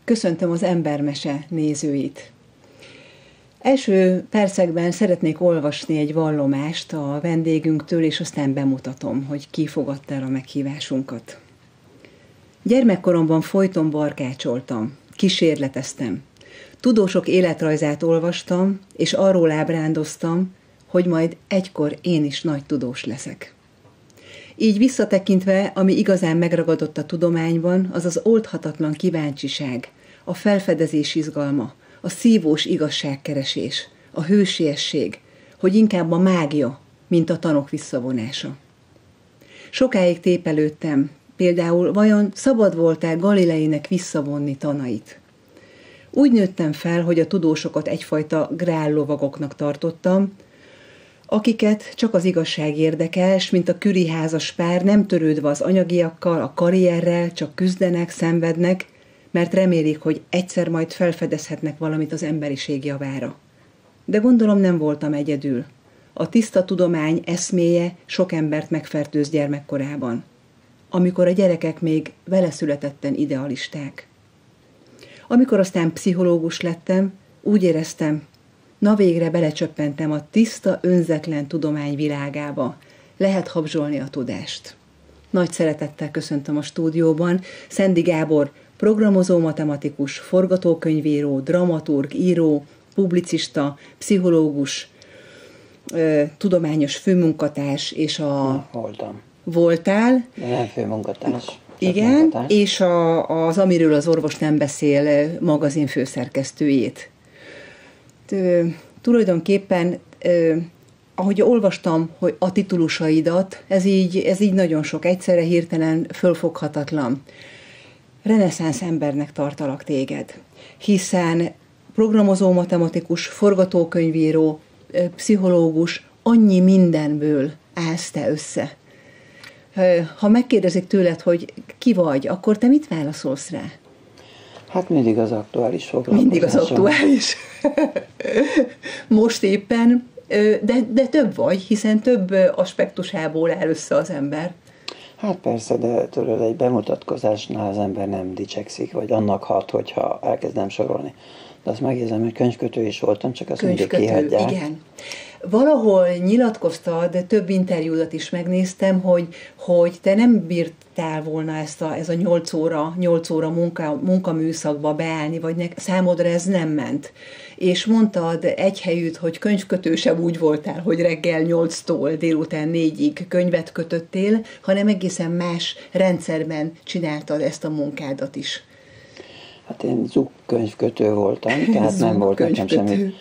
Köszöntöm az Embermese nézőit. Első percekben szeretnék olvasni egy vallomást a vendégünktől, és aztán bemutatom, hogy ki fogadta el a meghívásunkat. Gyermekkoromban folyton barkácsoltam, kísérleteztem. Tudósok életrajzát olvastam, és arról ábrándoztam, hogy majd egykor én is nagy tudós leszek. Így visszatekintve, ami igazán megragadott a tudományban, az az oldhatatlan kíváncsiság, a felfedezés izgalma, a szívós igazságkeresés, a hősiesség, hogy inkább a mágia, mint a tanok visszavonása. Sokáig tépelődtem, például vajon szabad volt-e Galileinek visszavonni tanait? Úgy nőttem fel, hogy a tudósokat egyfajta grállovagoknak tartottam, akiket csak az igazság érdekel, s mint a Curie házas pár, nem törődve az anyagiakkal, a karrierrel, csak küzdenek, szenvednek, mert remélik, hogy egyszer majd felfedezhetnek valamit az emberiség javára. De gondolom nem voltam egyedül. A tiszta tudomány eszméje sok embert megfertőz gyermekkorában, amikor a gyerekek még veleszületetten idealisták. Amikor aztán pszichológus lettem, úgy éreztem, na végre belecsöppentem a tiszta, önzetlen tudomány világába. Lehet habzsolni a tudást. Nagy szeretettel köszöntöm a stúdióban Szendi Gábor, programozó matematikus, forgatókönyvíró, dramaturg, író, publicista, pszichológus, tudományos főmunkatárs, és Voltam. Voltál? De nem főmunkatárs. Igen, munkatárs. És az Amiről az orvos nem beszél magazin főszerkesztőjét. Tulajdonképpen, ahogy olvastam, hogy a titulusaidat, ez így nagyon sok, egyszerre hirtelen fölfoghatatlan. Reneszánsz embernek tartalak téged, hiszen programozó matematikus, forgatókönyvíró, pszichológus, annyi mindenből állsz te össze. Ha megkérdezik tőled, hogy ki vagy, akkor te mit válaszolsz rá? Hát mindig az aktuális foglalkozásom. Mindig az aktuális. Most éppen, de több vagy, hiszen több aspektusából áll össze az ember. Hát persze, de tudod, egy bemutatkozásnál az ember nem dicsekszik, vagy annak hat, hogyha elkezdem sorolni. De azt megjegyzem, hogy könyvkötő is voltam, csak azt mindig kihagyják. Igen. Valahol nyilatkoztad, több interjúdat is megnéztem, hogy te nem bírtál volna ez a 8 óra munkaműszakba beállni, vagy számodra ez nem ment. És mondtad egy helyütt, hogy könyvkötő sem úgy voltál, hogy reggel 8-tól délután 4-ig könyvet kötöttél, hanem egészen más rendszerben csináltad ezt a munkádat is. Hát én ZUK könyvkötő voltam, tehát nem volt nekem semmi.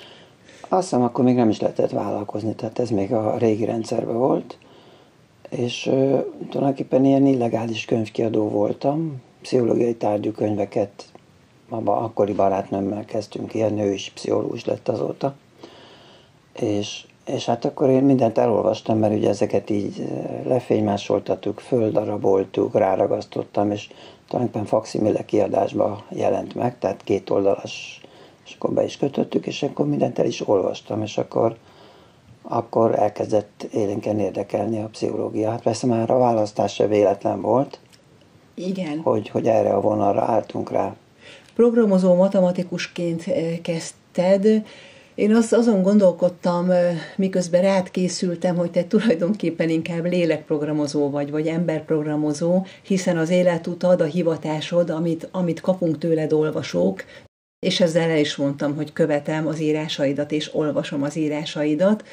Azt hiszem, akkor még nem is lehetett vállalkozni, tehát ez még a régi rendszerben volt. És tulajdonképpen ilyen illegális könyvkiadó voltam, pszichológiai tárgyú könyveket, akkori barátnőmmel kezdtünk írni, ő is pszichológus lett azóta. És hát akkor én mindent elolvastam, mert ugye ezeket így lefénymásoltattuk, földaraboltuk, ráragasztottam, és tulajdonképpen fakszimile kiadásba jelent meg, tehát 2 oldalas, és akkor be is kötöttük, és akkor mindent el is olvastam, és akkor elkezdett élénken érdekelni a pszichológia. Hát persze már a választás se véletlen volt, igen, hogy erre a vonalra álltunk rá. Programozó matematikusként kezdted. Én azon gondolkodtam, miközben rád készültem, hogy te tulajdonképpen inkább lélekprogramozó vagy emberprogramozó, hiszen az életutad, a hivatásod, amit kapunk tőled olvasók, és ezzel el is mondtam, hogy követem az írásaidat, és olvasom az írásaidat,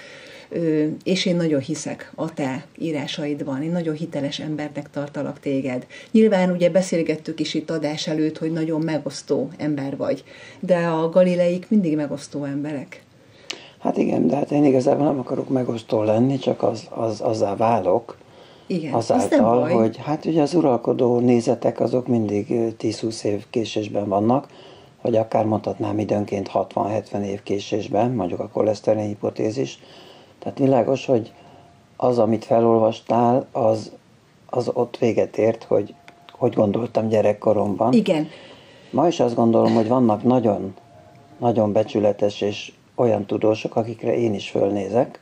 és én nagyon hiszek a te írásaidban. Én nagyon hiteles embernek tartalak téged. Nyilván ugye beszélgettük is itt adás előtt, hogy nagyon megosztó ember vagy, de a Galileik mindig megosztó emberek. Hát igen, de hát én igazából nem akarok megosztó lenni, csak azzá válok. Igen, azáltal, hogy hát ugye az uralkodó nézetek azok mindig 10-20 év késésben vannak, vagy akár mondhatnám időnként 60-70 év késésben, mondjuk a koleszterin hipotézis. Tehát világos, hogy az, amit felolvastál, az ott véget ért, hogy gondoltam gyerekkoromban. Igen. Ma is azt gondolom, hogy vannak nagyon, nagyon becsületes és olyan tudósok, akikre én is fölnézek,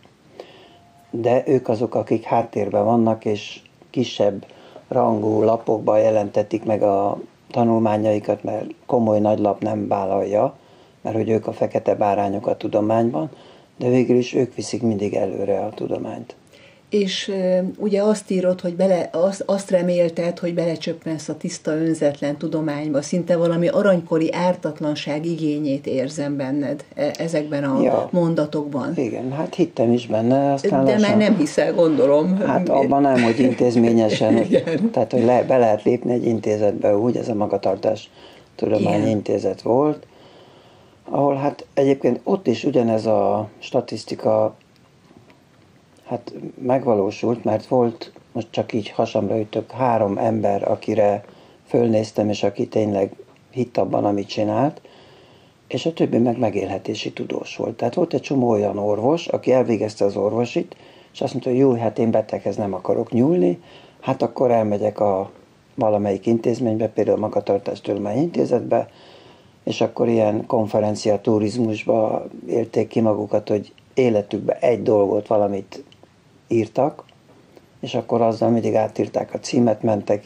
de ők azok, akik háttérben vannak, és kisebb rangú lapokban jelentetik meg a tanulmányaikat, mert komoly nagylap nem vállalja, mert hogy ők a fekete bárányok a tudományban, de végül is ők viszik mindig előre a tudományt. És ugye azt írod, hogy azt remélted, hogy belecsöppensz a tiszta, önzetlen tudományba, szinte valami aranykori ártatlanság igényét érzem benned ezekben a mondatokban. Igen, hát hittem is benne. Aztán de már nem hiszel, gondolom. Hát abban nem, hogy intézményesen, tehát hogy be lehet lépni egy intézetbe úgy, ez a Magatartás Tudományi Intézet volt, ahol hát egyébként ott is ugyanez a statisztika hát megvalósult, mert volt, most csak így hasamra ütök, 3 ember, akire fölnéztem, és aki tényleg hitt abban, amit csinált, és a többi meg megélhetési tudós volt. Tehát volt egy csomó olyan orvos, aki elvégezte az orvosit, és azt mondta, hogy jó, hát én beteghez nem akarok nyúlni, hát akkor elmegyek a valamelyik intézménybe, például a Magatartás Tudományi Intézetbe, és akkor ilyen konferencia turizmusba élték ki magukat, hogy életükben egy dolgot, valamit írtak, és akkor azzal mindig átírták a címet, mentek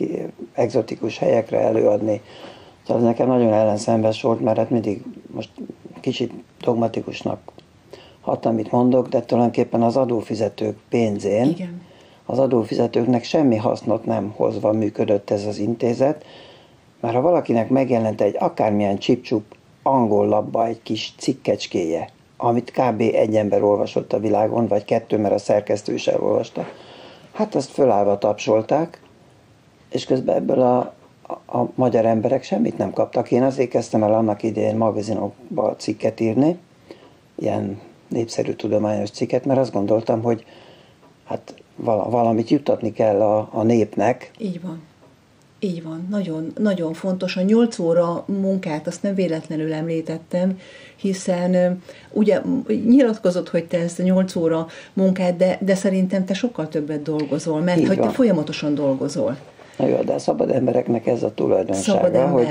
egzotikus helyekre előadni. Szóval nekem nagyon ellenszenves volt, mert hát mindig most kicsit dogmatikusnak hat, amit mondok, de tulajdonképpen az adófizetők pénzén, igen, az adófizetőknek semmi hasznot nem hozva működött ez az intézet, mert ha valakinek megjelent egy akármilyen csip-csup angol labba egy kis cikkecskéje, amit kb. Egy ember olvasott a világon, vagy 2, mert a szerkesztő is elolvasta, hát azt fölállva tapsolták, és közben ebből a magyar emberek semmit nem kaptak. Én azért kezdtem el annak idején magazinokba cikket írni, ilyen népszerű tudományos cikket, mert azt gondoltam, hogy hát valamit juttatni kell a népnek. Így van. Így van, nagyon, nagyon fontos. A 8 óra munkát azt nem véletlenül említettem, hiszen ugye nyilatkozott, hogy te ezt a 8 óra munkát, de szerintem te sokkal többet dolgozol, mert hogy te folyamatosan dolgozol. Na jó, de a szabad embereknek ez a tulajdonsága, hogy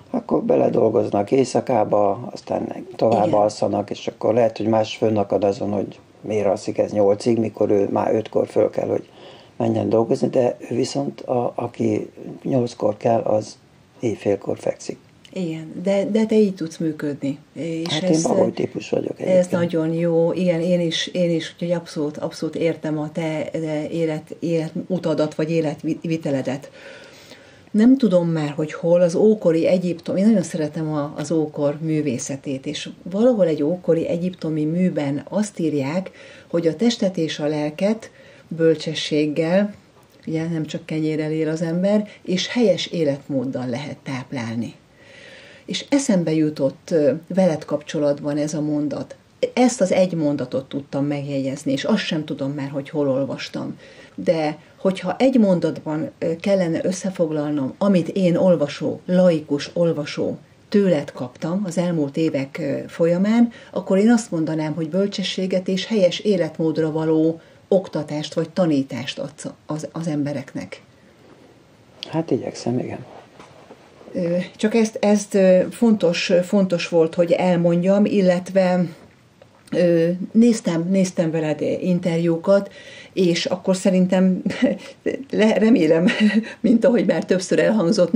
akkor beledolgoznak éjszakába, aztán tovább alszanak, és akkor lehet, hogy más fönnakad azon, hogy miért alszik ez 8-ig, mikor ő már 5-kor föl kell, hogy menjen dolgozni, de ő viszont aki 8-kor kell, az éjfélkor fekszik. Igen, de te így tudsz működni. És hát én bagoly típus vagyok egyébként. Ez nagyon jó, igen, én is úgyhogy abszolút értem a te életutadat, vagy életviteledet. Nem tudom már, hogy hol az ókori Egyiptom, én nagyon szeretem az ókor művészetét, és valahol egy ókori egyiptomi műben azt írják, hogy a testet és a lelket bölcsességgel, ugye nem csak kenyérrel él az ember, és helyes életmóddal lehet táplálni. És eszembe jutott veled kapcsolatban ez a mondat. Ezt az egy mondatot tudtam megjegyezni, és azt sem tudom már, hogy hol olvastam. De hogyha egy mondatban kellene összefoglalnom, amit én laikus olvasó tőled kaptam az elmúlt évek folyamán, akkor én azt mondanám, hogy bölcsességet és helyes életmódra való oktatást vagy tanítást adsz az embereknek. Hát igyekszem, igen. Csak ezt fontos volt, hogy elmondjam, illetve néztem veled interjúkat, és akkor szerintem, remélem, mint ahogy már többször elhangzott,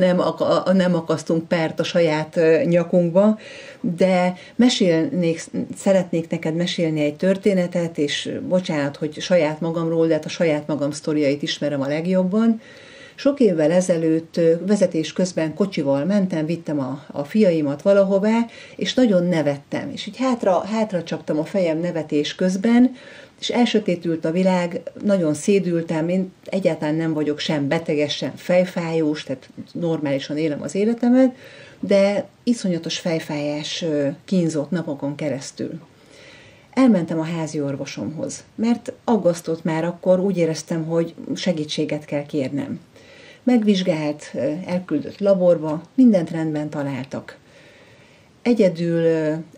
nem akasztunk pert a saját nyakunkba, de szeretnék neked mesélni egy történetet, és bocsánat, hogy saját magamról, de hát a saját magam sztoriait ismerem a legjobban. Sok évvel ezelőtt vezetés közben kocsival mentem, vittem a fiaimat valahová, és nagyon nevettem. És így hátra csaptam a fejem nevetés közben, és elsötétült a világ, nagyon szédültem, én egyáltalán nem vagyok sem beteges, sem fejfájós, tehát normálisan élem az életemet, de iszonyatos fejfájás kínzott napokon keresztül. Elmentem a házi orvosomhoz, mert aggasztott már akkor, úgy éreztem, hogy segítséget kell kérnem. Megvizsgált, elküldött laborba, mindent rendben találtak.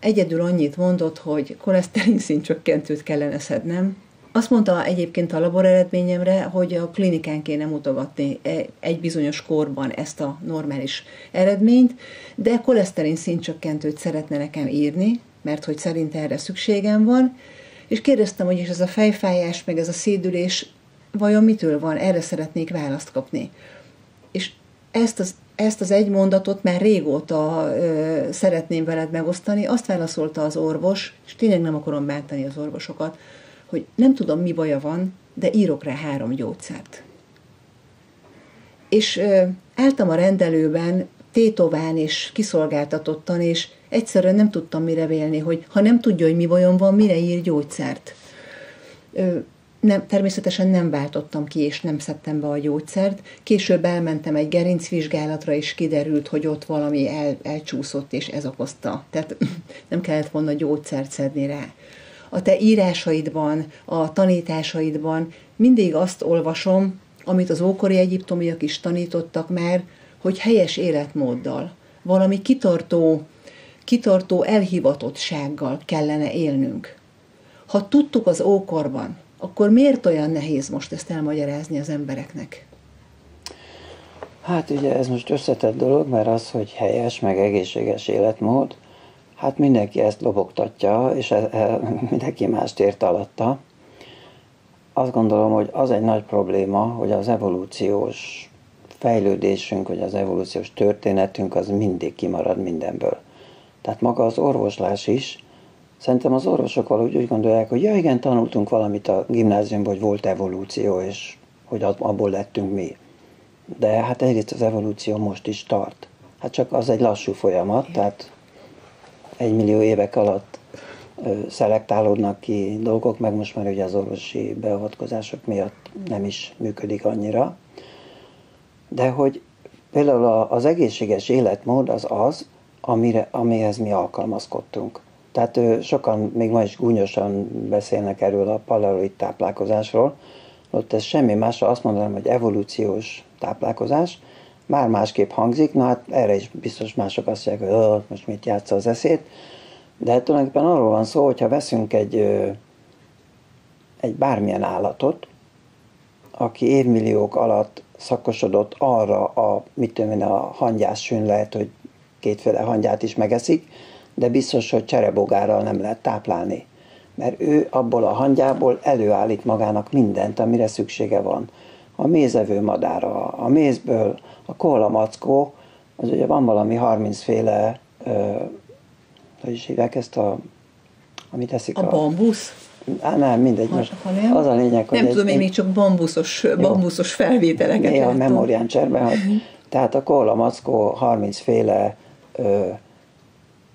Egyedül annyit mondott, hogy koleszterin szintcsökkentőt kellene szednem. Azt mondta egyébként a labor eredményemre, hogy a klinikán kéne mutogatni egy bizonyos korban ezt a normális eredményt, de koleszterin szintcsökkentőt szeretne nekem írni, mert hogy szerint erre szükségem van, és kérdeztem, hogy ez a fejfájás, meg ez a szédülés vajon mitől van, erre szeretnék választ kapni. És ezt az egy mondatot már régóta szeretném veled megosztani. Azt válaszolta az orvos, és tényleg nem akarom bántani az orvosokat, hogy nem tudom, mi baja van, de írok rá 3 gyógyszert. És álltam a rendelőben, tétován és kiszolgáltatottan, és egyszerűen nem tudtam mire vélni, hogy ha nem tudja, hogy mi bajom van, mire ír gyógyszert. Természetesen nem váltottam ki, és nem szedtem be a gyógyszert. Később elmentem egy gerincvizsgálatra, és kiderült, hogy ott valami elcsúszott, és ez okozta. Tehát nem kellett volna gyógyszert szedni rá. A te írásaidban, a tanításaidban mindig azt olvasom, amit az ókori egyiptomiak is tanítottak már, hogy helyes életmóddal, valami kitartó elhivatottsággal kellene élnünk. Ha tudtuk az ókorban, akkor miért olyan nehéz most ezt elmagyarázni az embereknek? Hát ugye ez most összetett dolog, mert az, hogy helyes, meg egészséges életmód, hát mindenki ezt lobogtatja, és mindenki mást ért alatta. Azt gondolom, hogy az egy nagy probléma, hogy az evolúciós fejlődésünk, vagy az evolúciós történetünk az mindig kimarad mindenből. Tehát maga az orvoslás is, szerintem az orvosok valahogy úgy gondolják, hogy ja igen, tanultunk valamit a gimnáziumban, hogy volt evolúció, és hogy abból lettünk mi. De hát egyrészt az evolúció most is tart. Hát csak az egy lassú folyamat, tehát 1 millió évek alatt szelektálódnak ki dolgok, meg most már ugye az orvosi beavatkozások miatt nem is működik annyira. De hogy például az egészséges életmód az, amihez mi alkalmazkodtunk. Tehát sokan még ma is gúnyosan beszélnek erről a paleolit táplálkozásról, ott ez semmi másra azt mondanám, hogy evolúciós táplálkozás, már másképp hangzik, na hát erre is biztos mások azt mondják, hogy most mit játsza az eszét, de tulajdonképpen arról van szó, hogyha veszünk egy bármilyen állatot, aki évmilliók alatt szakosodott arra a hangyás sűn, lehet, hogy 2 hangyát is megeszik, de biztos, hogy cserebogárral nem lehet táplálni. Mert ő abból a hangyából előállít magának mindent, amire szüksége van. A mézevő madára, a mézből, a koalamackó, az ugye van valami 30 féle, hogy is hívják ezt amit eszik a bambusz? Nem, mindegy. Most az a lényeg, hogy... Nem tudom, én még csak bambuszos felvételeket láttam. A memórián cserben, hogy tehát a koalamackó 30 féle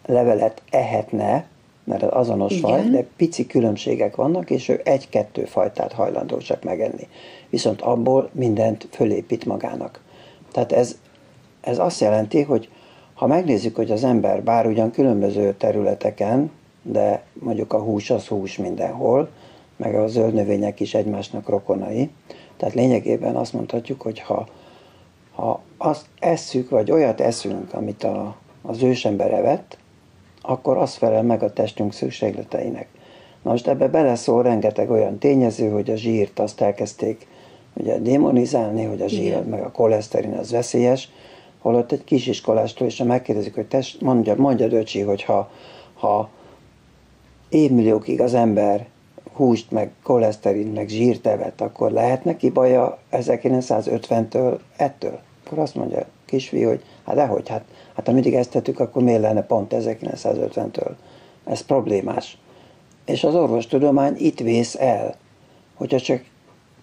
levelet ehetne, mert az azonos faj, de pici különbségek vannak, és ő 1-2 fajtát hajlandó csak megenni. Viszont abból mindent fölépít magának. Tehát ez azt jelenti, hogy ha megnézzük, hogy az ember bár ugyan különböző területeken, de mondjuk a hús az hús mindenhol, meg a zöld növények is egymásnak rokonai, tehát lényegében azt mondhatjuk, hogy ha azt esszük, vagy olyat eszünk, amit az ősember evett, akkor az felel meg a testünk szükségleteinek. Na most ebbe beleszól rengeteg olyan tényező, hogy a zsírt azt elkezdték ugye démonizálni, hogy a zsír meg a koleszterin az veszélyes, holott egy kisiskolástól is, ha megkérdezik, hogy mondja Döcsi, hogy ha évmilliókig az ember húst, meg koleszterin, meg zsírt evett, akkor lehet neki baja 1950-től ettől? Akkor azt mondja a kisfiú, hogy hát dehogy, hát ha mindig ezt tettük, akkor miért lenne pont 1950-től? Ez problémás. És az orvostudomány itt vész el, hogyha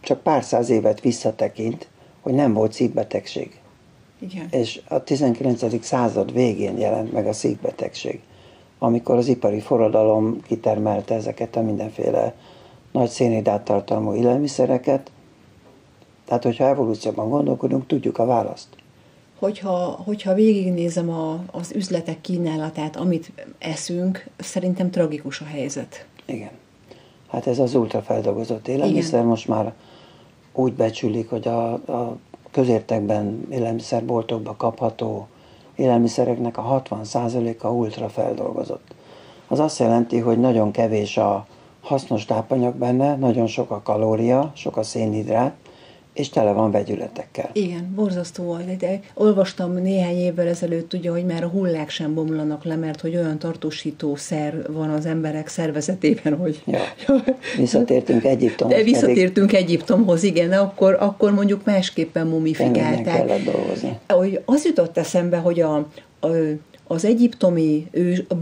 csak pár száz évet visszatekint, hogy nem volt szívbetegség. Igen. És a 19. század végén jelent meg a szívbetegség, amikor az ipari forradalom kitermelte ezeket a mindenféle nagy szénhidráttartalmú élelmiszereket. Tehát, hogyha evolúcióban gondolkodunk, tudjuk a választ. Hogyha végignézem az üzletek kínálatát, amit eszünk, szerintem tragikus a helyzet. Igen. Hát ez az ultrafeldolgozott élelmiszer. Igen. Most már úgy becsülik, hogy a közértekben, élelmiszerboltokban kapható élelmiszereknek a 60%-a ultrafeldolgozott. Az azt jelenti, hogy nagyon kevés a hasznos tápanyag benne, nagyon sok a kalória, sok a szénhidrát, és tele van vegyületekkel. Igen, borzasztó volt. De olvastam néhány évvel ezelőtt, ugye, hogy már a hullák sem bomlanak le, mert hogy olyan tartósítószer van az emberek szervezetében, hogy... Ja. Visszatértünk Egyiptomhoz. De visszatértünk Egyiptomhoz, igen, de akkor mondjuk másképpen mumifikálták. Kellett dolgozni. Az jutott eszembe, hogy az egyiptomi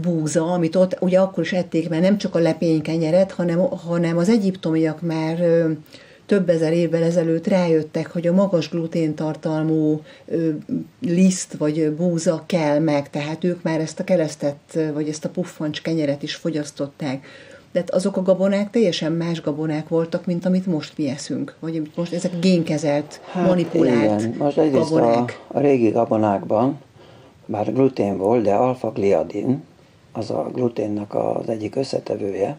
búza, amit ott ugye akkor is ették, mert nem csak a lepénykenyeret, hanem az egyiptomiak már több ezer évvel ezelőtt rájöttek, hogy a magas gluténtartalmú liszt vagy búza kell meg, tehát ők már ezt a keresztet, vagy ezt a puffancs kenyeret is fogyasztották. De azok a gabonák teljesen más gabonák voltak, mint amit most mi eszünk. Vagy most ezek génkezelt, manipulált igen. Most egyrészt gabonák. A régi gabonákban, bár glutén volt, de alfa-gliadin, az a gluténnak az egyik összetevője,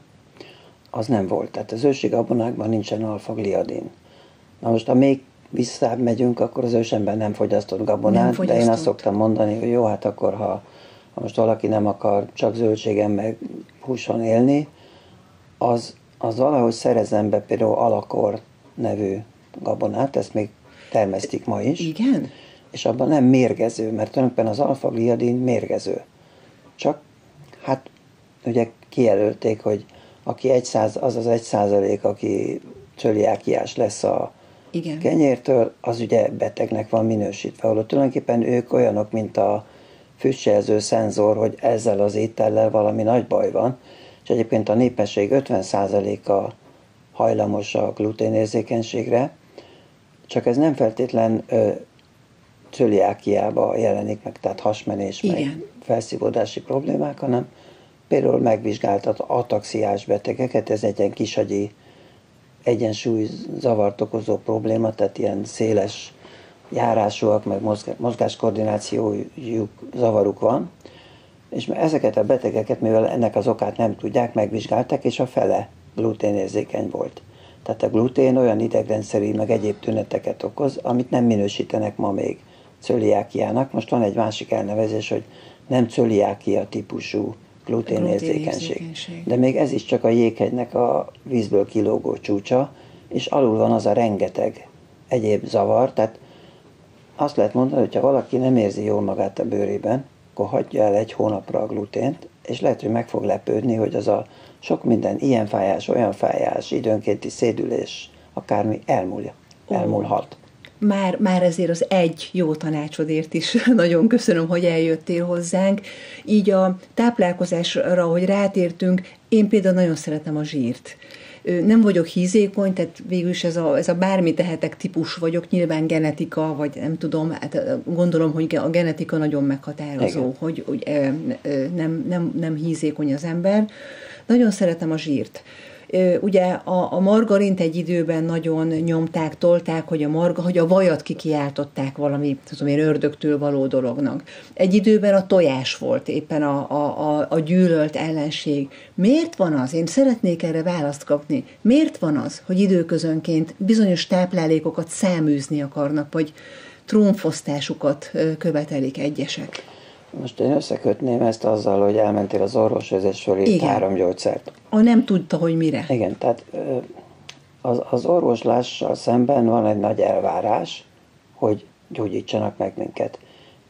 az nem volt. Tehát az ősi gabonákban nincsen alfa-gliadin. Na most, ha még visszább megyünk, akkor az ősember nem fogyasztott gabonát, de én azt szoktam mondani, hogy jó, hát akkor, ha most valaki nem akar csak zöldségen meg húson élni, az valahogy szerezzen be például alakor nevű gabonát, ezt még termesztik ma is. Igen? És abban nem mérgező, mert tulajdonképpen az alfa-gliadin mérgező. Csak, hát ugye kijelölték, hogy aki az 1%, aki cöliákiás lesz a igen. kenyértől, az ugye betegnek van minősítve. Holott tulajdonképpen ők olyanok, mint a füstjelző szenzor, hogy ezzel az étellel valami nagy baj van, és egyébként a népesség 50%-a hajlamos a gluténérzékenységre, csak ez nem feltétlen cöliákiába jelenik meg, tehát hasmenés, igen. meg felszívódási problémák, hanem például megvizsgáltat ataxiás betegeket, ez egy ilyen kisagyi egyensúly zavart okozó probléma, tehát ilyen széles járásúak, meg mozgáskoordinációjuk zavaruk van, és ezeket a betegeket, mivel ennek az okát nem tudják, megvizsgálták, és a fele gluténérzékeny volt. Tehát a glutén olyan idegrendszeri, meg egyéb tüneteket okoz, amit nem minősítenek ma még cöliákiának. Most van egy másik elnevezés, hogy nem cöliákia típusú gluténérzékenység. De még ez is csak a jéghegynek a vízből kilógó csúcsa, és alul van az a rengeteg egyéb zavar, tehát azt lehet mondani, hogy ha valaki nem érzi jól magát a bőrében, akkor hagyja el 1 hónapra a glutént, és lehet, hogy meg fog lepődni, hogy az a sok minden, ilyen fájás, olyan fájás, időnkénti szédülés, akármi elmúlhat. Már ezért az egy jó tanácsodért is nagyon köszönöm, hogy eljöttél hozzánk. Így a táplálkozásra, hogy rátértünk, én például nagyon szeretem a zsírt. Nem vagyok hízékony, tehát végülis ez a bármi tehetek típus vagyok, nyilván genetika, vagy nem tudom, hát gondolom, hogy a genetika nagyon meghatározó, igen. hogy nem hízékony az ember. Nagyon szeretem a zsírt. Ugye a margarint egy időben nagyon nyomták, tolták, hogy a vajat kikiáltották valami, tudom én, ördögtől való dolognak. Egy időben a tojás volt éppen a gyűlölt ellenség. Miért van az? Én szeretnék erre választ kapni. Miért van az, hogy időközönként bizonyos táplálékokat száműzni akarnak, vagy trónfosztásukat követelik egyesek? Most én összekötném ezt azzal, hogy elmentél az orvoshoz, és fölírt 3 gyógyszert. Nem tudta, hogy mire. Igen, tehát az orvoslással szemben van egy nagy elvárás, hogy gyógyítsanak meg minket.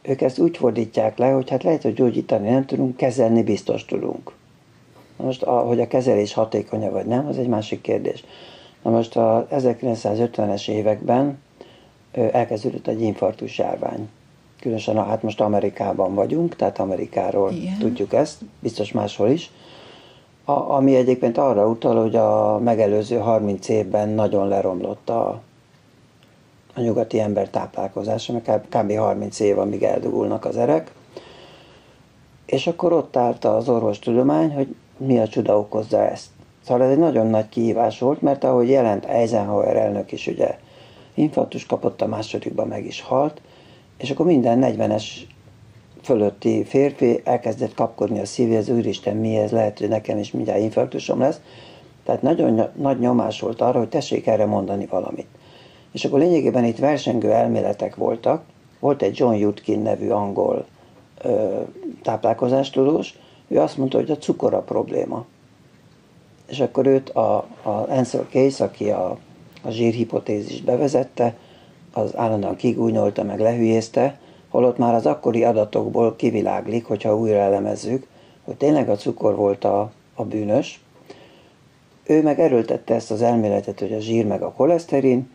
Ők ezt úgy fordítják le, hogy hát lehet, hogy gyógyítani nem tudunk, kezelni biztos tudunk. Na most, hogy a kezelés hatékonya vagy nem, az egy másik kérdés. Na most a 1950-es években elkezdődött egy infarktus járvány. Különösen, hát most Amerikában vagyunk, tehát Amerikáról igen. Tudjuk ezt, biztos máshol is. Ami egyébként arra utal, hogy a megelőző 30 évben nagyon leromlott a nyugati ember táplálkozása, mert kb. 30 év, amíg eldugulnak az erek. És akkor ott állt az orvostudomány, hogy mi a csuda okozza ezt. Szóval ez egy nagyon nagy kihívás volt, mert ahogy jelent Eisenhower elnök is, ugye infarktus kapott, a másodikban meg is halt, és akkor minden 40-es fölötti férfi elkezdett kapkodni a szívhez, úristen, mi ez, lehet, hogy nekem is mindjárt infarktusom lesz. Tehát nagyon nagy nyomás volt arra, hogy tessék erre mondani valamit. És akkor lényegében itt versengő elméletek voltak. Volt egy John Yudkin nevű angol táplálkozástudós, ő azt mondta, hogy a cukor a probléma. És akkor őt a Ansel Keys, aki a a zsírhipotézist bevezette, az állandóan kigúnyolta, meg lehülyézte, holott már az akkori adatokból kiviláglik, hogyha újra elemezzük, hogy tényleg a cukor volt a bűnös. Ő meg erőltette ezt az elméletet, hogy a zsír meg a koleszterin,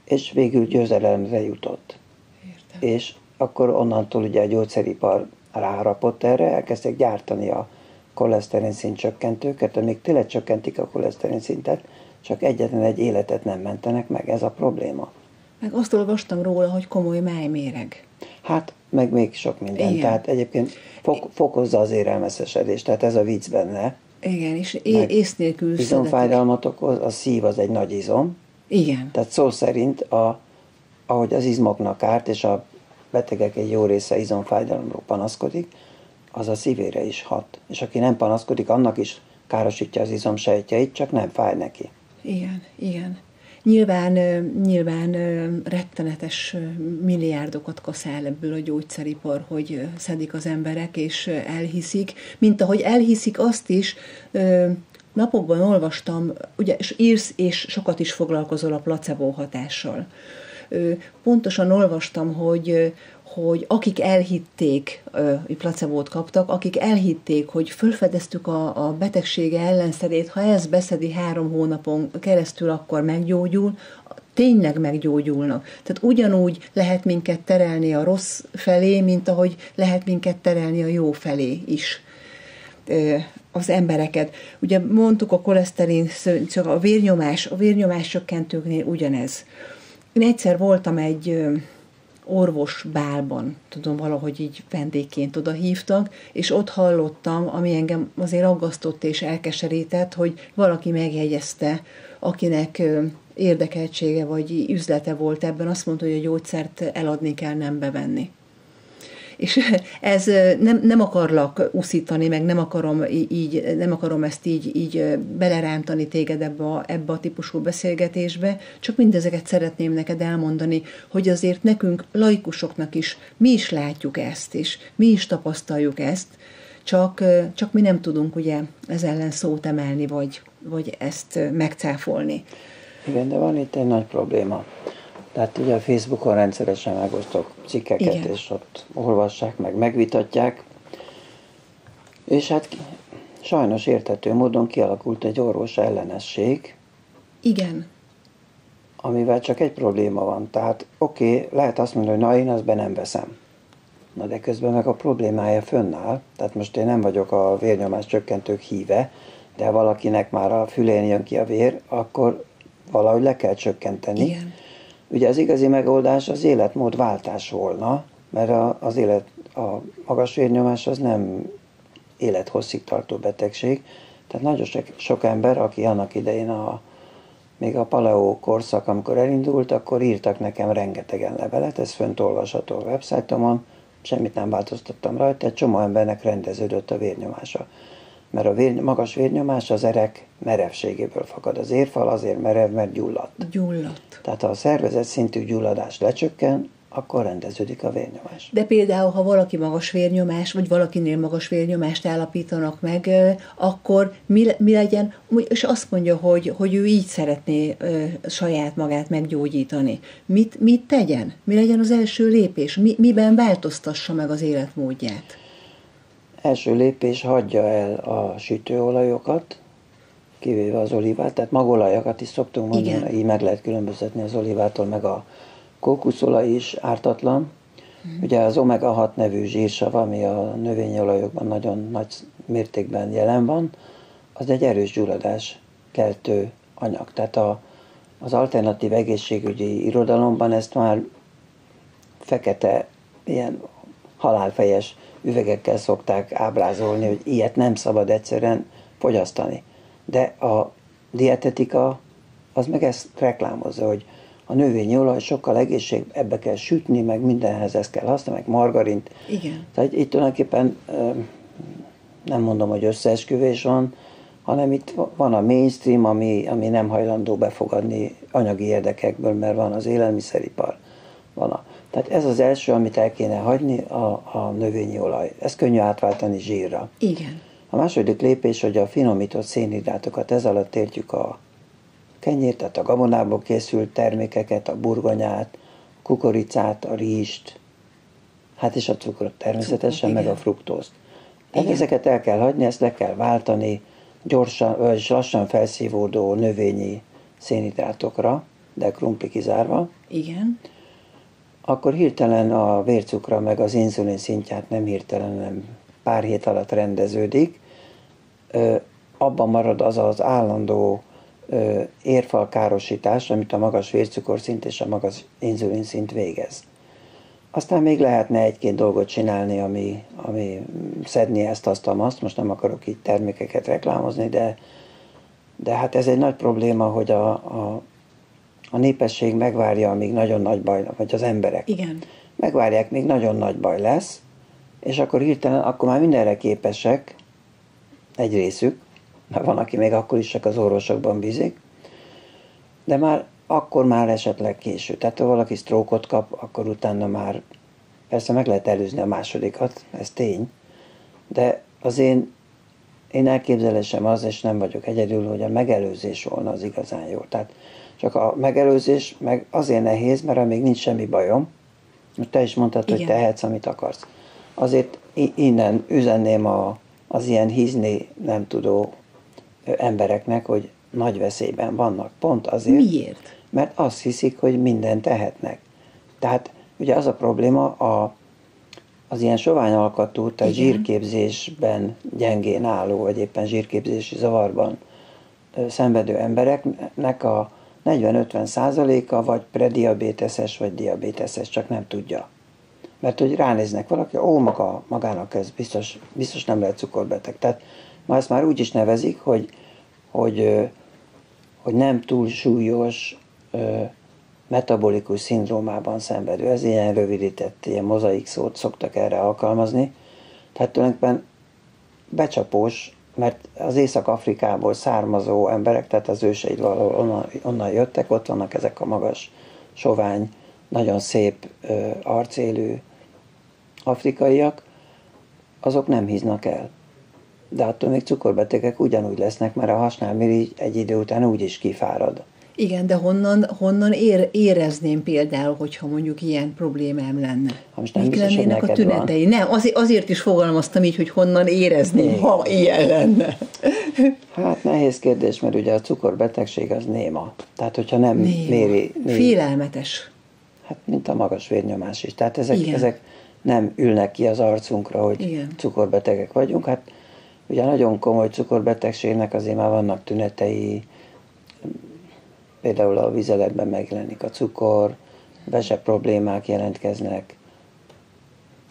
és végül győzelemre jutott. Értem. És akkor onnantól ugye a gyógyszeripar ráharapott erre, elkezdték gyártani a koleszterin szint csökkentőket, amik tényleg csökkentik a koleszterin szintet, csak egyetlen egy életet nem mentenek meg, ez a probléma. Meg azt olvastam róla, hogy komoly májméreg. Hát, meg még sok minden. Igen. Tehát egyébként fokozza az érelmeszesedést, tehát ez a vicc benne. Igen, és Meg ész nélkül szedetik. Izomfájdalmat okoz, a szív az egy nagy izom. Igen. Tehát szó szerint, ahogy az izmoknak árt, és a betegek egy jó része izomfájdalomról panaszkodik, az a szívére is hat. És aki nem panaszkodik, annak is károsítja az izomsejtjeit, csak nem fáj neki. Igen, igen. Nyilván rettenetes milliárdokat kaszál ebből a gyógyszeripar, hogy szedik az emberek, és elhiszik, mint ahogy elhiszik azt is, napokban olvastam, ugye írsz, és sokat is foglalkozol a placebo hatással. Pontosan olvastam, hogy akik elhitték, hogy placebót kaptak, akik elhitték, hogy fölfedeztük a betegsége ellenszerét, ha ezt beszedi 3 hónapon keresztül, akkor meggyógyul, tényleg meggyógyulnak. Tehát ugyanúgy lehet minket terelni a rossz felé, mint ahogy lehet minket terelni a jó felé is az embereket. Ugye mondtuk a koleszterin, csak a vérnyomás csökkentőknél ugyanez. Én egyszer voltam egy orvosbálban, tudom, valahogy így vendégként oda hívtak, és ott hallottam, ami engem azért aggasztott és elkeserített, hogy valaki megjegyezte, akinek érdekeltsége vagy üzlete volt ebben, azt mondta, hogy a gyógyszert eladni kell, nem bevenni. És ez nem akarlak uszítani, meg nem akarom ezt így belerántani téged ebbe a típusú beszélgetésbe, csak mindezeket szeretném neked elmondani, hogy azért nekünk, laikusoknak is, mi is látjuk ezt, és mi is tapasztaljuk ezt, csak mi nem tudunk ugye ez ellen szót emelni, vagy ezt megcáfolni. Igen, de van itt egy nagy probléma. Tehát ugye a Facebookon rendszeresen megosztok cikkeket, igen, és ott olvassák meg, megvitatják. És hát sajnos érthető módon kialakult egy orvos ellenesség. Igen. Amivel csak egy probléma van. Tehát oké, lehet azt mondani, hogy na én azt be nem veszem. Na de közben meg a problémája fönnáll. Tehát most én nem vagyok a vérnyomás csökkentők híve, de valakinek már a fülén jön ki a vér, akkor valahogy le kell csökkenteni. Igen. Ugye az igazi megoldás az életmódváltás volna, mert a magas vérnyomás az nem élethosszig tartó betegség. Tehát nagyon sok ember, aki annak idején még a paleo korszak, amikor elindult, akkor írtak nekem rengetegen levelet, ez fönt olvasható a websájtomon, semmit nem változtattam rajta, egy csomó embernek rendeződött a vérnyomása. Mert a magas vérnyomás az erek merevségéből fakad. Az érfal azért merev, mert gyulladt. Gyulladt. Tehát ha a szervezet szintű gyulladás lecsökken, akkor rendeződik a vérnyomás. De például, ha valaki magas vérnyomás, vagy valakinél magas vérnyomást állapítanak meg, akkor mi legyen, és azt mondja, hogy ő így szeretné saját magát meggyógyítani. Mit tegyen? Mi legyen az első lépés? Miben változtassa meg az életmódját? Első lépés, hagyja el a sütőolajokat, kivéve az olívát, tehát magolajakat is szoktunk mondani, igen, így meg lehet különböztetni az olívától, meg a kókuszolaj is ártatlan. Ugye az omega-6 nevű zsírsav, ami a növényi olajokban nagyon nagy mértékben jelen van, az egy erős gyulladás keltő anyag. Tehát az alternatív egészségügyi irodalomban ezt már fekete, ilyen halálfejes üvegekkel szokták ábrázolni, hogy ilyet nem szabad egyszerűen fogyasztani. De a dietetika az meg ezt reklámozza, hogy a növényi olaj sokkal egészség, ebbe kell sütni, meg mindenhez ezt kell használni, meg margarint. Igen. Tehát itt tulajdonképpen nem mondom, hogy összeesküvés van, hanem itt van a mainstream, ami nem hajlandó befogadni anyagi érdekekből, mert van az élelmiszeripar, Tehát ez az első, amit el kéne hagyni, a növényi olaj. Ez könnyű átváltani zsírra. Igen. A második lépés, hogy a finomított szénhidrátokat, ez alatt értjük a kenyért, tehát a gabonából készült termékeket, a burgonyát, kukoricát, a rizst, hát és a cukrot természetesen, meg a fruktózt. Tehát ezeket el kell hagyni, ezt le kell váltani gyorsan, vagy lassan felszívódó növényi szénhidrátokra, de krumpli kizárva. Igen. Akkor hirtelen a vércukra meg az inzulin szintját nem hirtelen, nem pár hét alatt rendeződik. Abban marad az az állandó érfalkárosítás, amit a magas vércukorszint és a magas inzulinszint végez. Aztán még lehetne egy-két dolgot csinálni, ami szedni ezt, azt, most nem akarok így termékeket reklámozni, de hát ez egy nagy probléma, hogy a népesség megvárja, amíg nagyon nagy baj, vagy az emberek megvárják, még nagyon nagy baj lesz, és akkor hirtelen, akkor már mindenre képesek, egy részük, mert van, aki még akkor is csak az orvosokban bízik, de akkor már esetleg késő. Tehát ha valaki sztrókot kap, akkor utána már persze meg lehet előzni a másodikat, ez tény, de az én elképzelésem az, és nem vagyok egyedül, hogy a megelőzés volna az igazán jó. Tehát csak a megelőzés meg azért nehéz, mert amíg nincs semmi bajom, most te is mondtad, hogy tehetsz, amit akarsz. Azért innen üzenném az ilyen hízni nem tudó embereknek, hogy nagy veszélyben vannak. Pont azért. Miért? Mert azt hiszik, hogy mindent tehetnek. Tehát ugye az a probléma, az ilyen sovány alkatú, tehát zsírképzésben gyengén álló, vagy éppen zsírképzési zavarban szenvedő embereknek a 40-50%-a vagy prediabéteses, vagy diabéteses, csak nem tudja. Mert hogy ránéznek valaki, magának ez biztos nem lehet cukorbeteg. Tehát ma ezt már úgy is nevezik, hogy nem túl súlyos metabolikus szindrómában szenvedő. Ez ilyen rövidített, ilyen mozaik szót szoktak erre alkalmazni. Tehát tulajdonképpen becsapós, mert az Észak-Afrikából származó emberek, tehát az őseid valahol onnan jöttek, ott vannak ezek a magas, sovány, nagyon szép arcélű afrikaiak, azok nem híznak el. De attól még cukorbetegek ugyanúgy lesznek, mert a hasnálmirigy egy idő után úgy is kifárad. Igen, de honnan érezném például, hogyha mondjuk ilyen problémám lenne? Mik lennének a tünetei? Nem, azért is fogalmaztam így, hogy honnan érezném, ha ilyen lenne. Hát nehéz kérdés, mert ugye a cukorbetegség az néma. Tehát, hogyha nem méri... Félelmetes. Hát, mint a magas vérnyomás is. Tehát ezek nem ülnek ki az arcunkra, hogy cukorbetegek vagyunk. Hát ugye nagyon komoly cukorbetegségnek azért már vannak tünetei, például a vizeletben megjelenik a cukor, vese problémák jelentkeznek,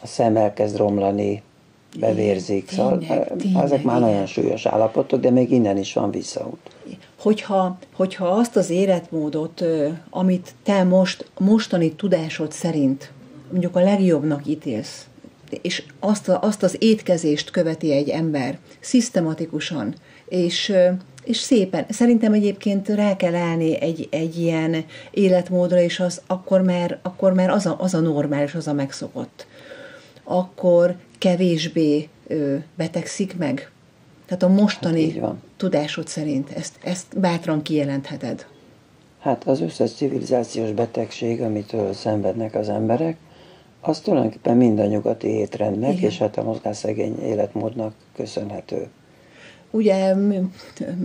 a szem elkezd romlani, bevérzik, ezek már nagyon súlyos állapotok, de még innen is van visszaút. Hogyha azt az életmódot, amit te mostani tudásod szerint mondjuk a legjobbnak ítélsz, és azt az étkezést követi egy ember szisztematikusan, és szépen, szerintem egyébként rá kell állni egy ilyen életmódra, és akkor már az a normális, az a megszokott. Akkor kevésbé betegszik meg. Tehát a mostani tudásod szerint ezt bátran kijelentheted. Hát az összes civilizációs betegség, amitől szenvednek az emberek, az tulajdonképpen mind a nyugati étrendnek, és hát a mozgásszegény életmódnak köszönhető. Ugye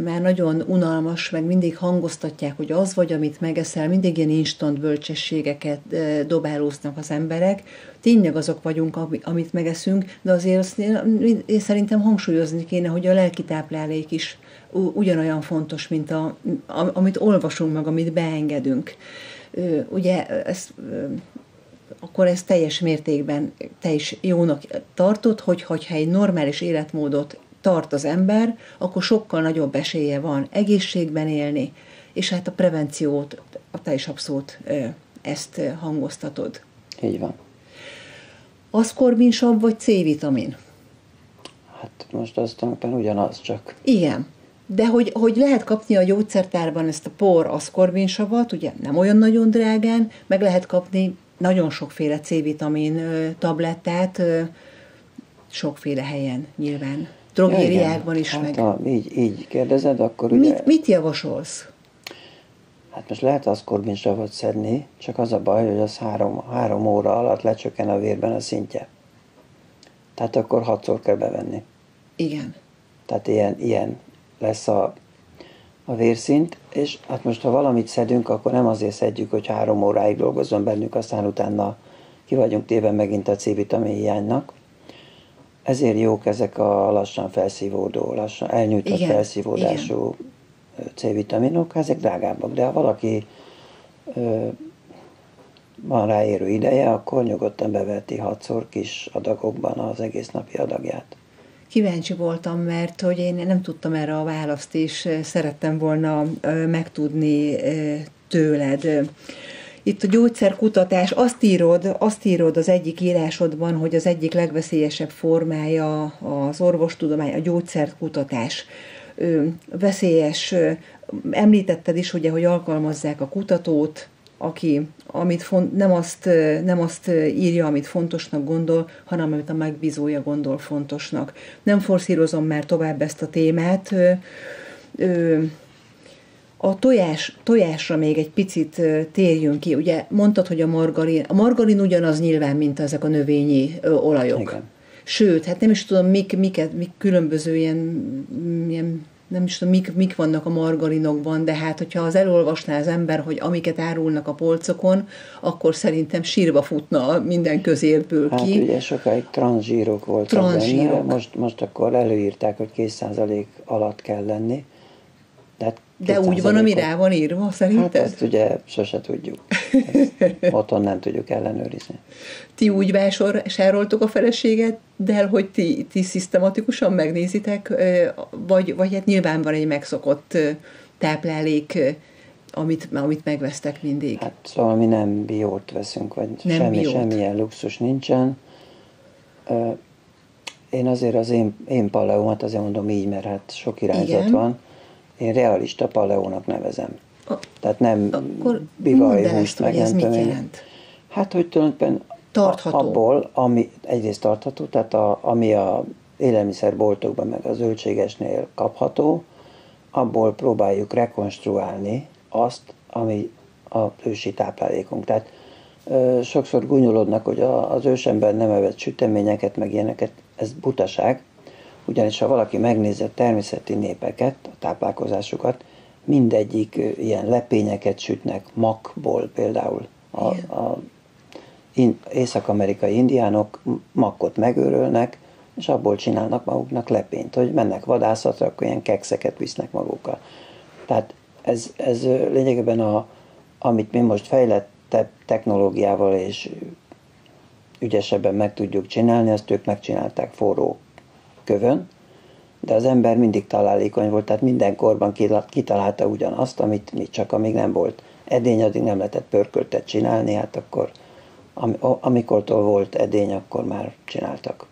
már nagyon unalmas, meg mindig hangoztatják, hogy az vagy, amit megeszel, mindig ilyen instant bölcsességeket dobálóznak az emberek. Tényleg azok vagyunk, amit megeszünk, de azért azt én szerintem hangsúlyozni kéne, hogy a lelki táplálék is ugyanolyan fontos, mint amit olvasunk meg, amit beengedünk. Ugye akkor ezt teljes mértékben te is jónak tartod, hogyha egy normális életmódot tart az ember, akkor sokkal nagyobb esélye van egészségben élni, és hát a prevenciót, te is abszolút ezt hangoztatod. Így van. Aszkorbinsav vagy C-vitamin? Hát most az tulajdonképpen ugyanaz, csak... Igen, de hogy lehet kapni a gyógyszertárban ezt a por aszkorbinsavat, ugye nem olyan nagyon drágán, meg lehet kapni nagyon sokféle C-vitamin tablettát, sokféle helyen nyilván. Drogériákban is hát meg. Ha így kérdezed, akkor ugye... Mit javasolsz? Hát most lehet aszkorbinsavat szedni, csak az a baj, hogy az 3 óra alatt lecsökken a vérben a szintje. Tehát akkor 6-szor kell bevenni. Igen. Tehát ilyen lesz a vérszint, és hát most ha valamit szedünk, akkor nem azért szedjük, hogy 3 óráig dolgozzon bennünk, aztán utána ki vagyunk téve megint a C-vitamin hiánynak. Ezért jók ezek a lassan felszívódó, lassan elnyújtott felszívódású C-vitaminok, ezek drágábbak, de ha valaki van ráérő ideje, akkor nyugodtan beveti 6-szor kis adagokban az egész napi adagját. Kíváncsi voltam, mert hogy én nem tudtam erre a választ, és szerettem volna megtudni tőled. Itt a gyógyszerkutatás, azt írod az egyik írásodban, hogy az egyik legveszélyesebb formája az orvostudomány, a gyógyszerkutatás. Veszélyes, említetted is, ugye, hogy alkalmazzák a kutatót, aki nem azt írja, amit fontosnak gondol, hanem amit a megbízója gondol fontosnak. Nem forszírozom már tovább ezt a témát. A tojásra még egy picit térjünk ki. Ugye mondtad, hogy a margarin ugyanaz nyilván, mint ezek a növényi olajok. Igen. Sőt, hát nem is tudom, mik különböző ilyen nem is tudom, mik vannak a margarinokban, de hát, hogyha az elolvasná az ember, hogy amiket árulnak a polcokon, akkor szerintem sírva futna minden közértből ki. Hát ugye sokáig transzsírok voltak benne, most akkor előírták, hogy 2% alatt kell lenni. De úgy van, ami rá van írva, szerinted? Hát azt ugye sose tudjuk. Otthon nem tudjuk ellenőrizni. Ti úgy vásároltok a feleségeddel, hogy ti szisztematikusan megnézitek, vagy hát nyilván van egy megszokott táplálék, amit megvesztek mindig? Hát szóval mi nem biót veszünk, vagy semmilyen luxus nincsen. Én azért az én paleómat azért mondom így, mert hát sok irányzat van. Én realista paleónak nevezem. Tehát nem bivajhúst, meg nem tudom. Hát, hogy tulajdonképpen abból, ami egyrészt tartható, tehát ami a élelmiszerboltokban, meg a zöldségesnél kapható, abból próbáljuk rekonstruálni azt, ami az ősi táplálékunk. Tehát sokszor gúnyolódnak, hogy az ősember nem evett süteményeket, meg ilyeneket, ez butaság. Ugyanis ha valaki megnézi a természeti népeket, a táplálkozásukat, mindegyik ilyen lepényeket sütnek, makból például. Észak-amerikai indiánok makkot megőrölnek, és abból csinálnak maguknak lepényt, hogy mennek vadászatra, akkor ilyen kekszeket visznek magukkal. Tehát ez lényegében amit mi most fejlettebb technológiával és ügyesebben meg tudjuk csinálni, azt ők megcsinálták forró kövön, de az ember mindig találékony volt, tehát minden korban kitalálta ugyanazt, amit mi csak amíg nem volt edény, addig nem lehetett pörköltet csinálni, hát akkor amikortól volt edény, akkor már csináltak.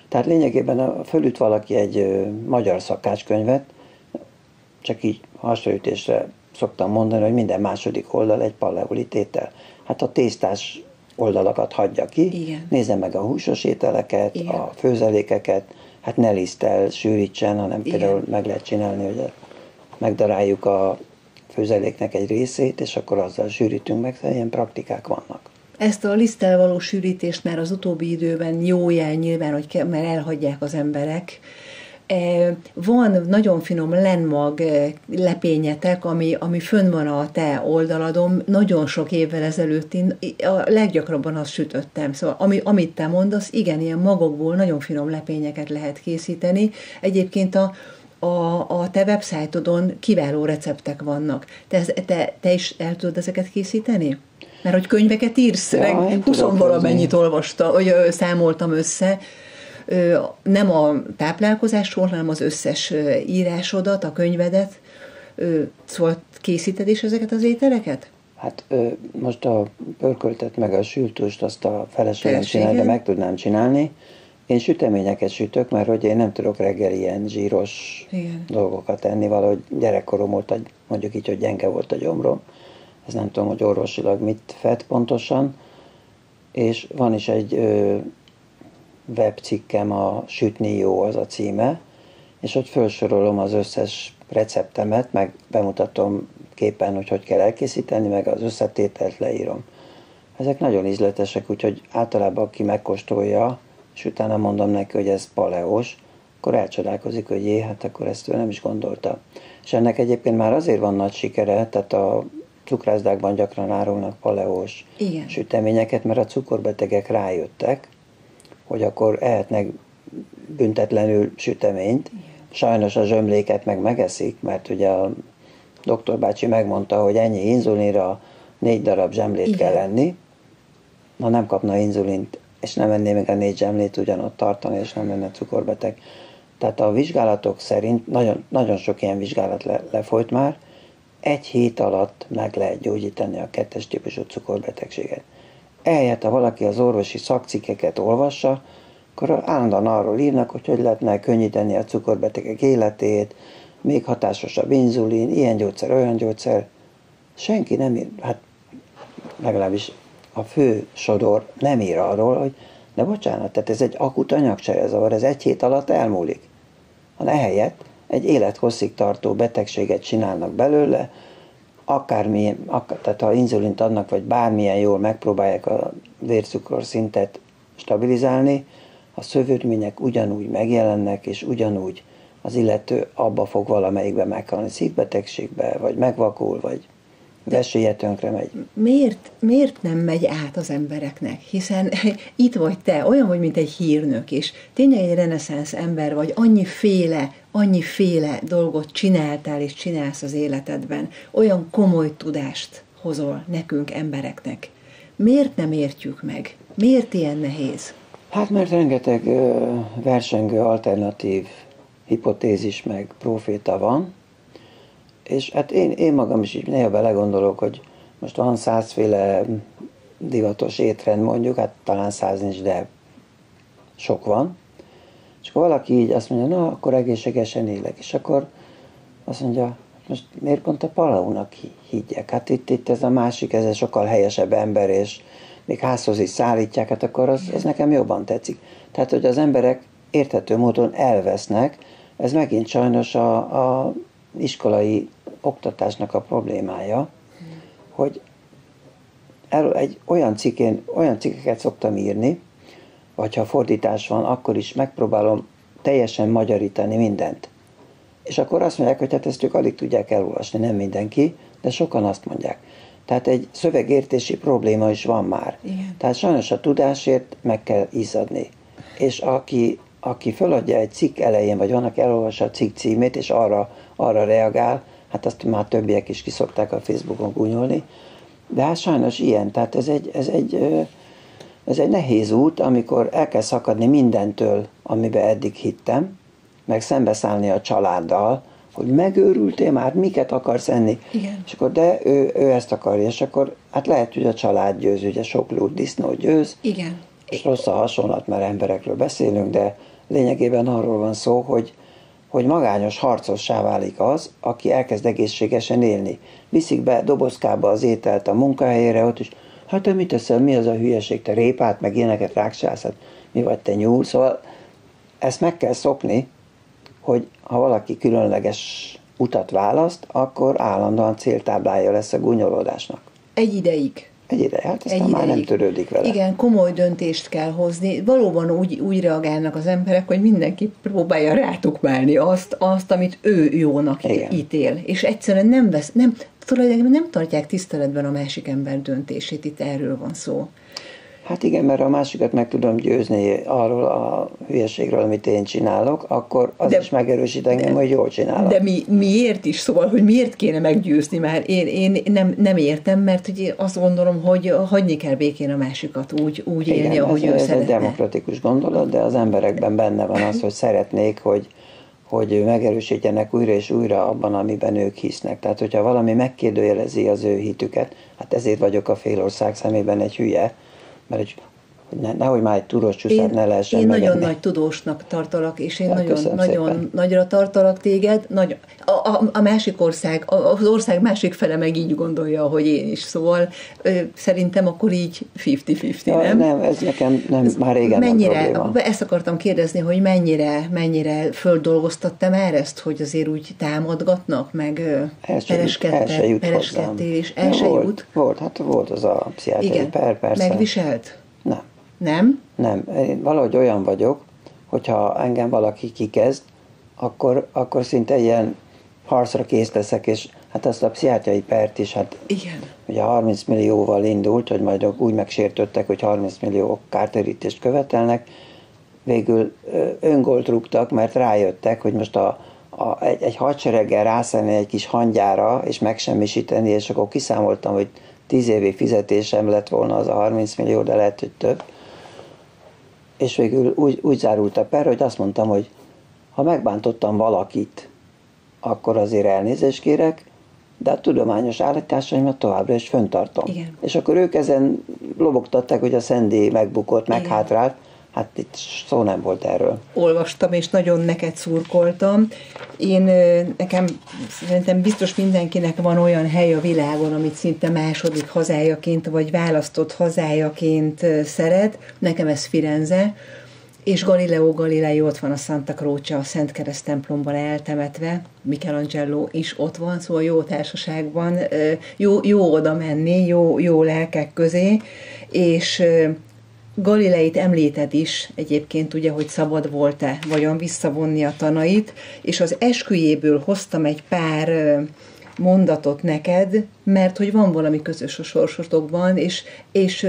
Tehát lényegében fölüt valaki egy magyar szakácskönyvet, csak így hasonlítésre szoktam mondani, hogy minden második oldal egy paleolit étel. Hát a tésztás oldalakat hagyja ki, igen, nézze meg a húsos ételeket, igen, a főzelékeket, hát ne liszttel sűrítsen, hanem igen, például meg lehet csinálni, hogy megdaráljuk a főzeléknek egy részét, és akkor azzal sűrítünk meg, ilyen praktikák vannak. Ezt a liszttel való sűrítést már az utóbbi időben jó jel nyilván, hogy mert elhagyják az emberek. Van nagyon finom lenmag lepényetek, ami fönn van a te oldaladon, nagyon sok évvel ezelőtt én a leggyakrabban azt sütöttem. Szóval amit te mondasz, igen, ilyen magokból nagyon finom lepényeket lehet készíteni. Egyébként a te websájtodon kiváló receptek vannak. Te is el tudod ezeket készíteni? Mert hogy könyveket írsz, ja, 20 valamennyit olvasta, vagy számoltam össze, nem a táplálkozásról, hanem az összes írásodat, a könyvedet. Szóval készíted is ezeket az ételeket? Hát most a pörköltet meg a sültust azt a feleségem csinál, de meg tudnám csinálni. Én süteményeket sütök, mert hogy én nem tudok reggel ilyen zsíros dolgokat enni, valahogy gyerekkorom óta, mondjuk így, hogy gyenge volt a gyomrom. Ez nem tudom, hogy orvosilag mit fed pontosan. És van is egy webcikkem, a Sütni jó az a címe, és ott felsorolom az összes receptemet, meg bemutatom képen, hogy kell elkészíteni, meg az összetételt leírom. Ezek nagyon ízletesek, úgyhogy általában aki megkóstolja, és utána mondom neki, hogy ez paleós, akkor elcsodálkozik, hogy jé, hát akkor ezt ő nem is gondolta. És ennek egyébként már azért van nagy sikere, tehát a cukrászdákban gyakran árulnak paleós süteményeket, mert a cukorbetegek rájöttek, hogy akkor ehetnek büntetlenül süteményt. Sajnos a zsömléket meg megeszik, mert ugye a doktor bácsi megmondta, hogy ennyi inzulinra 4 darab zsemlét kell lenni. Na nem kapna inzulint, és nem enné még a 4 zsemlét, ugyanott tartani, és nem lenne cukorbeteg. Tehát a vizsgálatok szerint, nagyon sok ilyen vizsgálat lefolyt már, 1 hét alatt meg lehet gyógyítani a 2-es típusú cukorbetegséget. Ehelyett, ha valaki az orvosi szakcikkeket olvassa, akkor állandóan arról írnak, hogy lehetne könnyíteni a cukorbetegek életét, még hatásosabb inzulin, ilyen gyógyszer, olyan gyógyszer. Senki nem ír, hát legalábbis a fő sodor nem ír arról, hogy de bocsánat, tehát ez egy akut anyagcserezavar, ez 1 hét alatt elmúlik. Ehelyett egy élethosszig tartó betegséget csinálnak belőle, tehát ha inzulint adnak, vagy bármilyen jól megpróbálják a vércukorszintet stabilizálni, a szövődmények ugyanúgy megjelennek, és ugyanúgy az illető abba fog valamelyikbe meghalni, szívbetegségbe, vagy megvakul, vagy vesélye tönkre megy. Miért nem megy át az embereknek? Hiszen itt vagy te, olyan vagy, mint egy hírnök, és tényleg egy reneszánsz ember vagy, annyiféle dolgot csináltál és csinálsz az életedben, olyan komoly tudást hozol nekünk embereknek. Miért nem értjük meg? Miért ilyen nehéz? Hát mert rengeteg versengő alternatív hipotézis meg proféta van, és hát én magam is így néha belegondolok, hogy most van 100 féle divatos étrend mondjuk, hát talán 100 nincs, de sok van. És akkor valaki így azt mondja, na, akkor egészségesen élek. És akkor azt mondja, most miért pont a palaónak higgyek? Hát itt ez a másik, ez egy sokkal helyesebb ember, és még házhoz is szállítják, hát akkor az nekem jobban tetszik. Tehát, hogy az emberek érthető módon elvesznek, ez megint sajnos a iskolai oktatásnak a problémája, hogy olyan cikkeket szoktam írni, vagy ha fordítás van, akkor is megpróbálom teljesen magyarítani mindent. És akkor azt mondják, hogy hát ezt ők alig tudják elolvasni, nem mindenki, de sokan azt mondják. Tehát egy szövegértési probléma is van már. Igen. Tehát sajnos a tudásért meg kell izzadni. És aki feladja egy cikk elején, vagy van, aki elolvassa a cikk címét, és arra reagál, hát azt már többiek is kiszokták a Facebookon gúnyolni. De hát sajnos ilyen, tehát ez egy nehéz út, amikor el kell szakadni mindentől, amiben eddig hittem, meg szembeszállni a családdal, hogy megőrültél már, miket akarsz enni. Igen. És akkor de ő ezt akarja, és akkor hát lehet, hogy a család győz, ugye sok lúd disznó győz. Igen. És rossz a hasonlat, mert emberekről beszélünk, de lényegében arról van szó, hogy magányos harcossá válik az, aki elkezd egészségesen élni. Viszik be dobozkába az ételt a munkahelyére, ott is, hát te mit teszel, mi az a hülyeség, te répát, meg ilyeneket rákcsálsz, hát mi vagy te nyúl, szóval ezt meg kell szokni, hogy ha valaki különleges utat választ, akkor állandóan céltáblája lesz a gúnyolódásnak. Egy ideig. Hát aztán már nem törődik vele. Igen, komoly döntést kell hozni. Valóban úgy reagálnak az emberek, hogy mindenki próbálja rátukmálni azt, amit ő jónak ítél. És egyszerűen tulajdonképpen nem tartják tiszteletben a másik ember döntését, itt erről van szó. Hát igen, mert ha a másikat meg tudom győzni arról a hülyeségről, amit én csinálok, akkor az is megerősít engem, hogy jól csinálom. De miért is? Szóval, hogy miért kéne meggyőzni már? Én nem értem, mert ugye azt gondolom, hogy hagyni kell békén a másikat úgy élni, igen, ahogy ő szeretne. Ez egy demokratikus gondolat, de az emberekben benne van az, hogy szeretnék, hogy megerősítjenek újra és újra abban, amiben ők hisznek. Tehát, hogyha valami megkérdőjelezi az ő hitüket, hát ezért vagyok a félország szemében egy hülye, mert hogy nehogy már egy tudós csúszát ne lehessen Én megenni. nagyon nagy tudósnak tartalak, és én Ja, nagyon nagyra tartalak téged. A másik ország, az ország másik fele meg így gondolja, hogy én is. Szóval szerintem akkor így 50-50, ja, nem? Nem, ez nekem nem, már régen mennyire, nem probléma. ezt akartam kérdezni, hogy mennyire földolgoztatta már ezt, hogy azért úgy támadgatnak, meg pereskedtél, és el se jut? Volt az a pszichiátriai per, persze. Megviselt? Nem. Nem? Nem. Én valahogy olyan vagyok, hogyha engem valaki kikezd, akkor szinte ilyen harcra kész leszek, és hát azt a pszichiátriai pert is, hát igen. Ugye 30 millióval indult, hogy majd úgy megsértődtek, hogy 30 millió kártérítést követelnek, végül öngolt rúgtak, mert rájöttek, hogy most egy hadsereggel rászállni egy kis hangyára, és megsemmisíteni, és akkor kiszámoltam, hogy 10 évi fizetésem lett volna az a 30 millió, de lehet, hogy több. És végül úgy zárult a per, hogy azt mondtam, hogy ha megbántottam valakit, akkor azért elnézést kérek, de a tudományos állításaimat továbbra is föntartom. Igen. És akkor ők ezen lobogtatták, hogy a Szendi megbukott, meghátrált. Hát itt szó nem volt erről. Olvastam, és nagyon neked szurkoltam. Nekem szerintem biztos mindenkinek van olyan hely a világon, amit szinte második hazájaként, vagy választott hazájaként szeret. Nekem ez Firenze, és Galileo Galilei ott van a Santa Croce, a Szent Kereszt templomban eltemetve, Michelangelo is ott van, szóval jó társaságban, jó oda menni, jó lelkek közé, és Galileit említed is egyébként, ugye, hogy szabad volt-e vajon visszavonni a tanait, és az esküjéből hoztam egy pár mondatot neked, mert hogy van valami közös a sorsotokban, és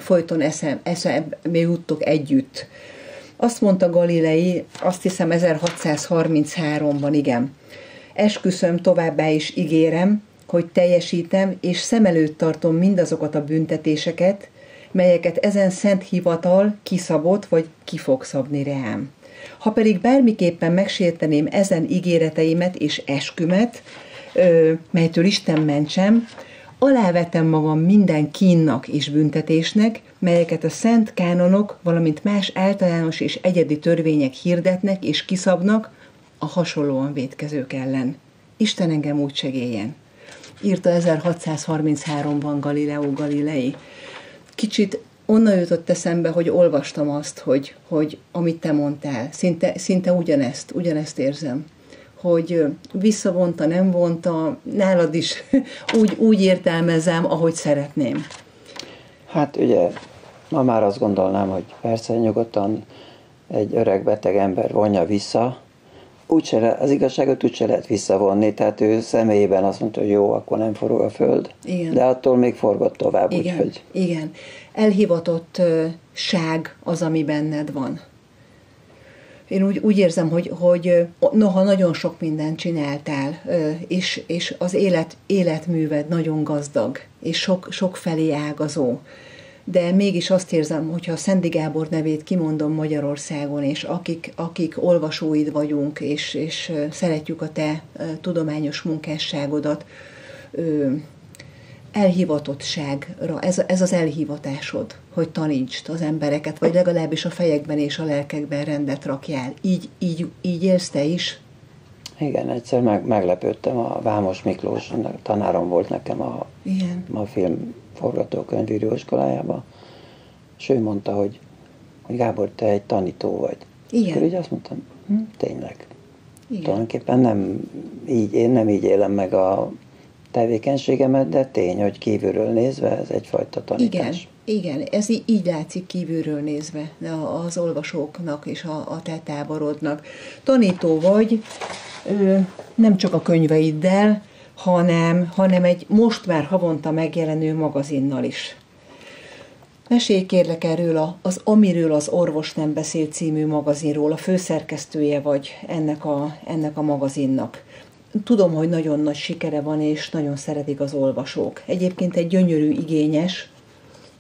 folyton eszembe juttok együtt. Azt mondta Galilei, azt hiszem 1633-ban, igen. Esküszöm, továbbá is ígérem, hogy teljesítem, és szem előtt tartom mindazokat a büntetéseket, melyeket ezen szent hivatal kiszabott, vagy ki fog szabni rám. Ha pedig bármiképpen megsérteném ezen ígéreteimet és eskümet, melytől Isten mentsem, alávetem magam minden kínnak és büntetésnek, melyeket a szent kánonok, valamint más általános és egyedi törvények hirdetnek és kiszabnak a hasonlóan vétkezők ellen. Isten engem úgy segéljen. Írta 1633-ban Galileo Galilei. Kicsit onnan jutott eszembe, hogy olvastam azt, hogy amit te mondtál, szinte ugyanezt érzem. Hogy visszavonta, nem vonta, nálad is úgy értelmezem, ahogy szeretném. Hát ugye, ma már azt gondolnám, hogy persze nyugodtan egy öreg beteg ember vonja vissza, az igazságot úgyse lehet visszavonni, tehát ő személyében azt mondta, hogy jó, akkor nem forog a föld, igen. De attól még forgott tovább. Igen, úgyhogy... igen. Elhivatottság az, ami benned van. Én úgy érzem, hogy noha nagyon sok mindent csináltál, és az életműved nagyon gazdag, és sok felé ágazó, de mégis azt érzem, hogyha a Szendi Gábor nevét kimondom Magyarországon, és akik olvasóid vagyunk, és szeretjük a te tudományos munkásságodat, elhivatottságra, ez az elhivatásod, hogy tanítsd az embereket, vagy legalábbis a fejekben és a lelkekben rendet rakjál. Így élsz te is? Igen, egyszer meglepődtem, a Vámos Miklós tanárom volt nekem a film forgatókönyvíró iskolájában, és ő mondta, hogy Gábor, te egy tanító vagy. Igen. Akkor így azt mondtam, tényleg. Igen. Tulajdonképpen én nem így élem meg a tevékenységemet, de tény, hogy kívülről nézve ez egyfajta tanítás. Igen, ez így látszik kívülről nézve az olvasóknak és a te táborodnak. Tanító vagy, nem csak a könyveiddel, hanem egy most már havonta megjelenő magazinnal is. Mesélj kérlek erről Amiről az orvos nem beszél című magazinról, a főszerkesztője vagy ennek a magazinnak. Tudom, hogy nagyon nagy sikere van, és nagyon szeretik az olvasók. Egyébként egy gyönyörű, igényes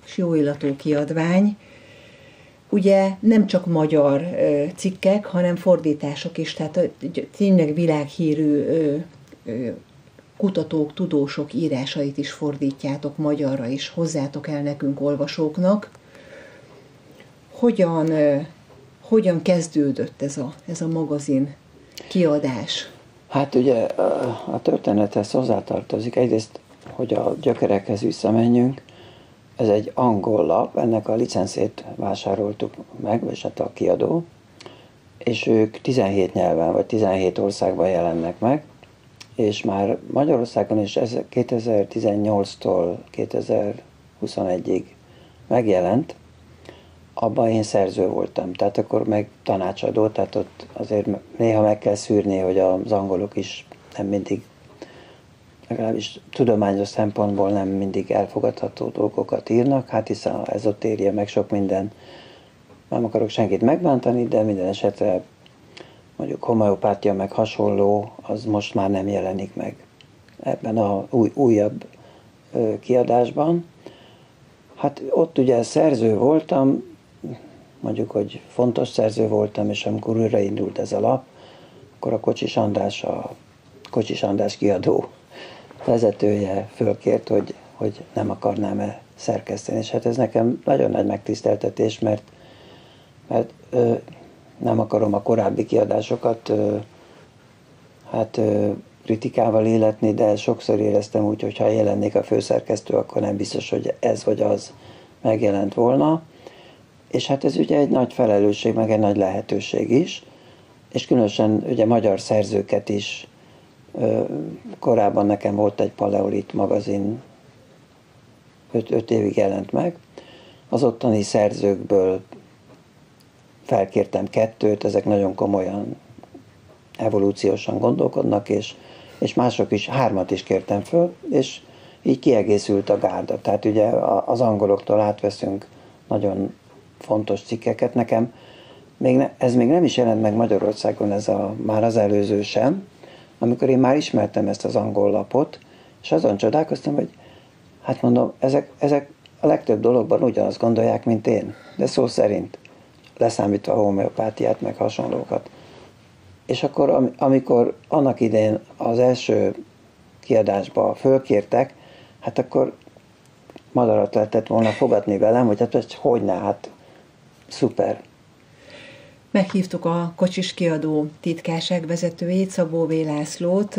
és jó illatú kiadvány. Ugye nem csak magyar cikkek, hanem fordítások is, tehát tényleg világhírű kutatók, tudósok írásait is fordítjátok magyarra is, hozzátok el nekünk olvasóknak. hogyan kezdődött ez a magazin kiadás? Hát ugye a történethez hozzátartozik egyrészt, hogy a gyökerekhez visszamenjünk. Ez egy angol lap, ennek a licenszét vásároltuk meg, vagy hát a kiadó, és ők 17 nyelven, vagy 17 országban jelennek meg, és már Magyarországon is 2018-tól 2021-ig megjelent, abban én szerző voltam, tehát akkor meg tanácsadó, tehát ott azért néha meg kell szűrni, hogy az angolok is nem mindig, legalábbis tudományos szempontból nem mindig elfogadható dolgokat írnak, hát hiszen a ezotéria meg sok minden, nem akarok senkit megbántani, de minden esetre mondjuk homeopátia meg hasonló, az most már nem jelenik meg ebben a újabb kiadásban. Hát ott ugye szerző voltam, mondjuk, hogy fontos szerző voltam, és amikor újraindult ez a lap, akkor a Kocsis András kiadó vezetője fölkért, hogy nem akarnám-e szerkeszteni. És hát ez nekem nagyon nagy megtiszteltetés, mert nem akarom a korábbi kiadásokat kritikával illetni, de sokszor éreztem úgy, hogy ha jelennék a főszerkesztő, akkor nem biztos, hogy ez vagy az megjelent volna. És hát ez ugye egy nagy felelősség, meg egy nagy lehetőség is, és különösen ugye magyar szerzőket is, korábban nekem volt egy Paleolit magazin, 5 évig jelent meg, az ottani szerzőkből felkértem 2, ezek nagyon komolyan evolúciósan gondolkodnak, és mások is, 3 is kértem föl, és így kiegészült a gárda. Tehát ugye az angoloktól átveszünk nagyon fontos cikkeket. Nekem ez még nem is jelent meg Magyarországon, már az előző sem, amikor én már ismertem ezt az angol lapot, és azon csodálkoztam, hogy hát mondom, ezek a legtöbb dologban ugyanazt gondolják, mint én, de szó szerint, leszámítva a homeopátiát, meg hasonlókat. És akkor, amikor annak idején az első kiadásba fölkértek, hát akkor madarat lehetett volna fogadni velem, hogy hát hogyne, hát szuper. Meghívtuk a Kocsis kiadó titkárságvezetőjét, Szabó V. Lászlót,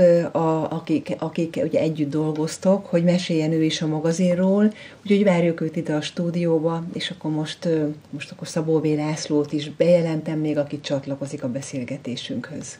akik ugye együtt dolgoztok, hogy meséljen ő is a magazinról, úgyhogy várjuk őt ide a stúdióba, és akkor most akkor Szabó V. Lászlót is bejelentem még, aki csatlakozik a beszélgetésünkhöz.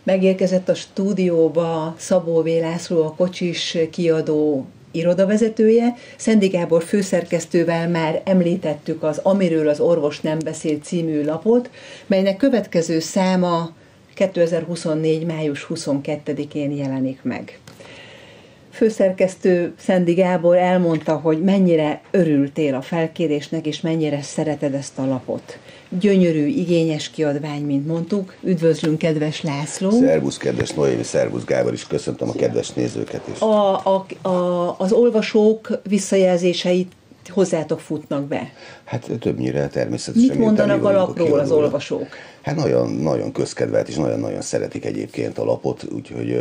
Megérkezett a stúdióba Szabó V. László, a Kocsis kiadó irodavezetője. Szendi Gábor főszerkesztővel már említettük az Amiről az orvos nem beszél című lapot, melynek következő száma 2024. május 22-én jelenik meg. Főszerkesztő Szendi Gábor elmondta, hogy mennyire örültél a felkérésnek, és mennyire szereted ezt a lapot. Gyönyörű, igényes kiadvány, mint mondtuk. Üdvözlünk, kedves László! Szervusz, kedves Noémi, szervusz Gábor is, köszöntöm a kedves nézőket is. Az olvasók visszajelzéseit hozzátok futnak be? Hát többnyire természetesen. Mit mondanak a lapról az olvasók? Hát nagyon, nagyon közkedvelt, és nagyon-nagyon szeretik egyébként a lapot, úgyhogy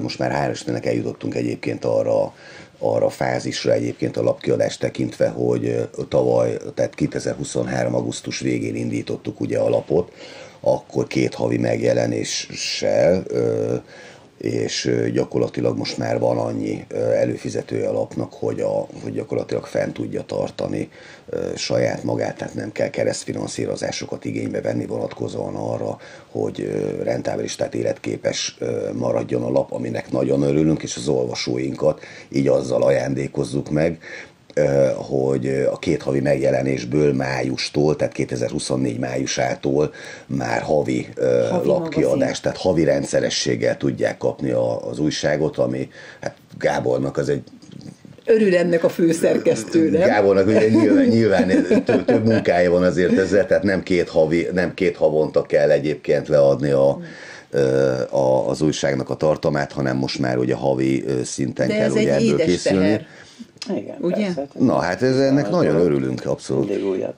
most már hál' Istennek eljutottunk egyébként arra a fázisra egyébként a lapkiadást tekintve, hogy tavaly, tehát 2023. augusztus végén indítottuk ugye a lapot, akkor 2 havi megjelenéssel, és gyakorlatilag most már van annyi előfizetője a lapnak, hogy gyakorlatilag fent tudja tartani saját magát, tehát nem kell keresztfinanszírozásokat igénybe venni vonatkozóan arra, hogy rentábilis, tehát életképes maradjon a lap, aminek nagyon örülünk, és az olvasóinkat így azzal ajándékozzuk meg, hogy a 2 havi megjelenésből májustól, tehát 2024 májusától már havi lapkiadás, tehát havi rendszerességgel tudják kapni az újságot, ami hát Gábornak az egy... Örül ennek a főszerkesztőnek. Gábornak ugye nyilván több munkája van azért ezzel, tehát nem két havonta kell egyébként leadni az újságnak a tartalmát, hanem most már ugye havi szinten de kell ugye ebből készülni. Teher. Igen, ugye? Persze. Na, hát ennek nagyon örülünk, abszolút.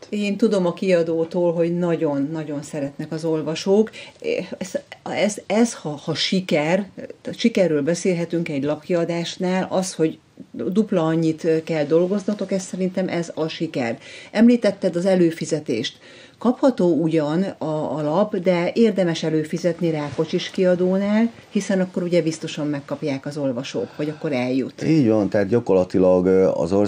Én tudom a kiadótól, hogy nagyon-nagyon szeretnek az olvasók. Ha sikerről beszélhetünk egy lapkiadásnál, az, hogy dupla annyit kell dolgoznatok, ez a siker. Említetted az előfizetést. Kapható ugyan a lap, de érdemes előfizetni Rákocsis kiadónál, hiszen akkor ugye biztosan megkapják az olvasók, vagy akkor eljut. Így van, tehát gyakorlatilag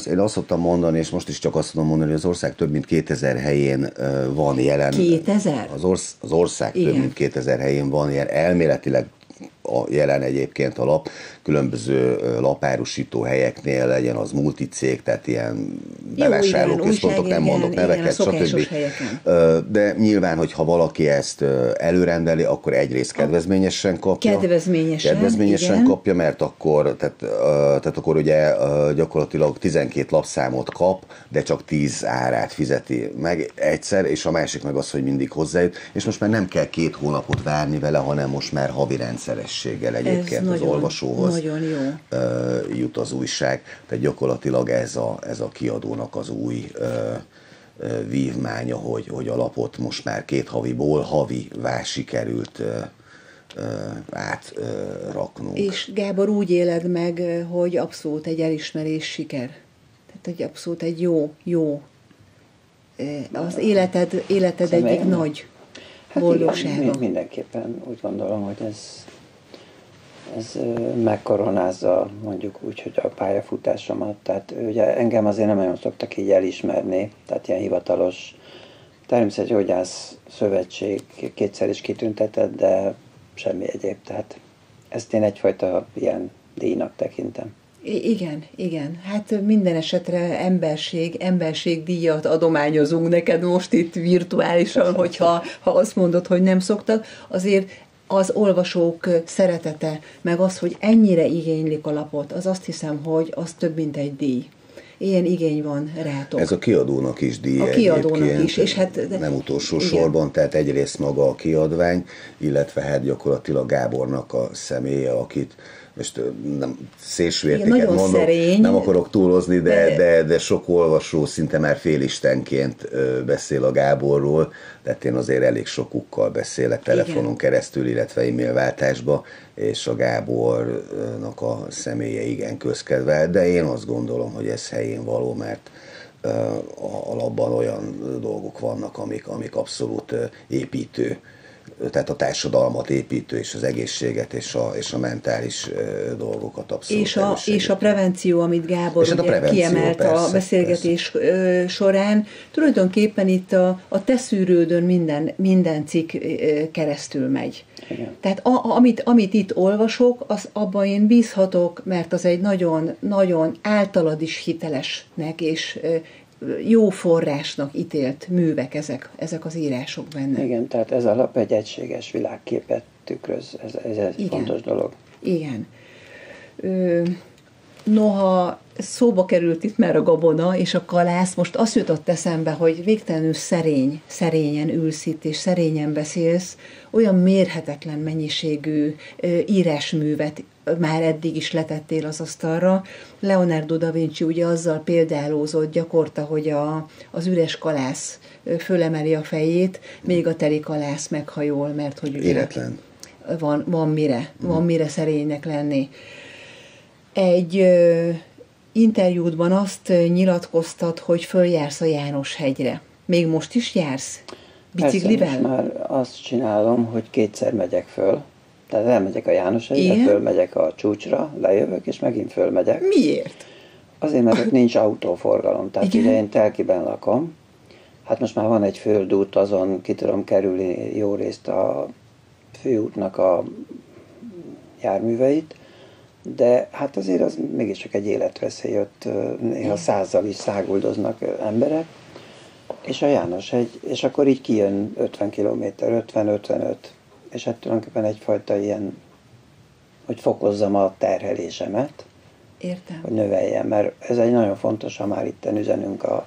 én azt szoktam mondani, és most is csak azt tudom mondani, hogy az ország több mint 2000 helyén van jelen. 2000? Az ország Igen. több mint 2000 helyén van jelen, elméletileg jelen egyébként a lap, különböző lapárusító helyeknél, legyen az multicég, tehát ilyen bevásárlóközpontok, nem mondok neveket, stb. De nyilván, hogyha valaki ezt előrendeli, akkor egyrészt kedvezményesen kapja. Kedvezményesen kapja, mert akkor, tehát akkor ugye gyakorlatilag 12 lapszámot kap, de csak 10 árát fizeti meg egyszer, és a másik meg az, hogy mindig hozzájut, és most már nem kell 2 hónapot várni vele, hanem most már havi rendszerességgel egyébként az olvasóhoz nagyon jó. Jut az újság. Tehát gyakorlatilag ez a kiadónak az új vívmánya, hogy a lapot most már 2 haviból havivá sikerült átraknunk. És Gábor, úgy éled meg, hogy abszolút egy elismerés siker. Tehát, hogy abszolút egy jó az életed egyik nagy boldogsága. Igen, mindenképpen úgy gondolom, hogy ez megkoronázza mondjuk úgy, hogy a pályafutásomat. Tehát ugye engem azért nem nagyon szoktak így elismerni, tehát ilyen hivatalos természetesen gyógyász szövetség 2-szer is kitüntetett, de semmi egyéb. Tehát ezt én egyfajta ilyen díjnak tekintem. Igen. Hát minden esetre emberségdíjat adományozunk neked most itt virtuálisan, hogyha azt mondod, hogy nem szoktak. Azért az olvasók szeretete, meg az, hogy ennyire igénylik a lapot, az azt hiszem, hogy az több, mint egy díj. Ilyen igény van rátok. Ez a kiadónak is díj. A kiadónak is. És hát, nem utolsó sorban, tehát egyrészt maga a kiadvány, illetve hát gyakorlatilag Gábornak a személye, akit most nem szélsőértéket mondok, szerény, nem akarok túlozni, de sok olvasó szinte már félistenként beszél a Gáborról, tehát én azért elég sokukkal beszélek telefonon keresztül, illetve e-mailváltásba, és a Gábornak a személye igen közkedvel, de én azt gondolom, hogy ez helyén való, mert a labban olyan dolgok vannak, amik abszolút építő, tehát a társadalmat építő, és az egészséget, és a mentális dolgokat abszolút és a prevenció, amit Gábor kiemelt a beszélgetés során, tulajdonképpen itt a te szűrődön minden cikk keresztül megy. Igen. Tehát amit itt olvasok, abban én bízhatok, mert az egy nagyon általad is hitelesnek és jó forrásnak ítélt művek ezek az írások benne. Igen, tehát ez a lap egy egységes világképet tükröz, ez egy fontos dolog. Igen. Noha szóba került itt már a gabona és a kalász, most azt jutott eszembe, hogy végtelenül szerényen ülsz itt, és szerényen beszélsz, olyan mérhetetlen mennyiségű írásművet már eddig is letettél az asztalra. Leonardo da Vinci ugye azzal példálózott gyakorta, hogy az üres kalász fölemeli a fejét, még a teli kalász meghajol, mert hogy ugye éretlen. Van mire szerénynek lenni. Egy interjúdban azt nyilatkoztat, hogy följársz a János-hegyre. Még most is jársz? Biciklivel? Persze, most már azt csinálom, hogy 2-szer megyek föl. Tehát elmegyek a János-hegyre, fölmegyek a csúcsra, lejövök, és megint fölmegyek. Miért? Azért, mert ott nincs autóforgalom. Tehát ugye én Telkiben lakom. Hát most már van egy földút, azon ki tudom kerülni jó részt a főútnak a járműveit, de hát azért az mégiscsak egy életveszély, ott néha 100-zal is száguldoznak emberek, és a János-hegy, és akkor így kijön 50 kilométer, 50-55, és hát tulajdonképpen egyfajta ilyen, hogy fokozzam a terhelésemet, Értem. hogy növeljem, mert ez egy nagyon fontos, ha már itten üzenünk a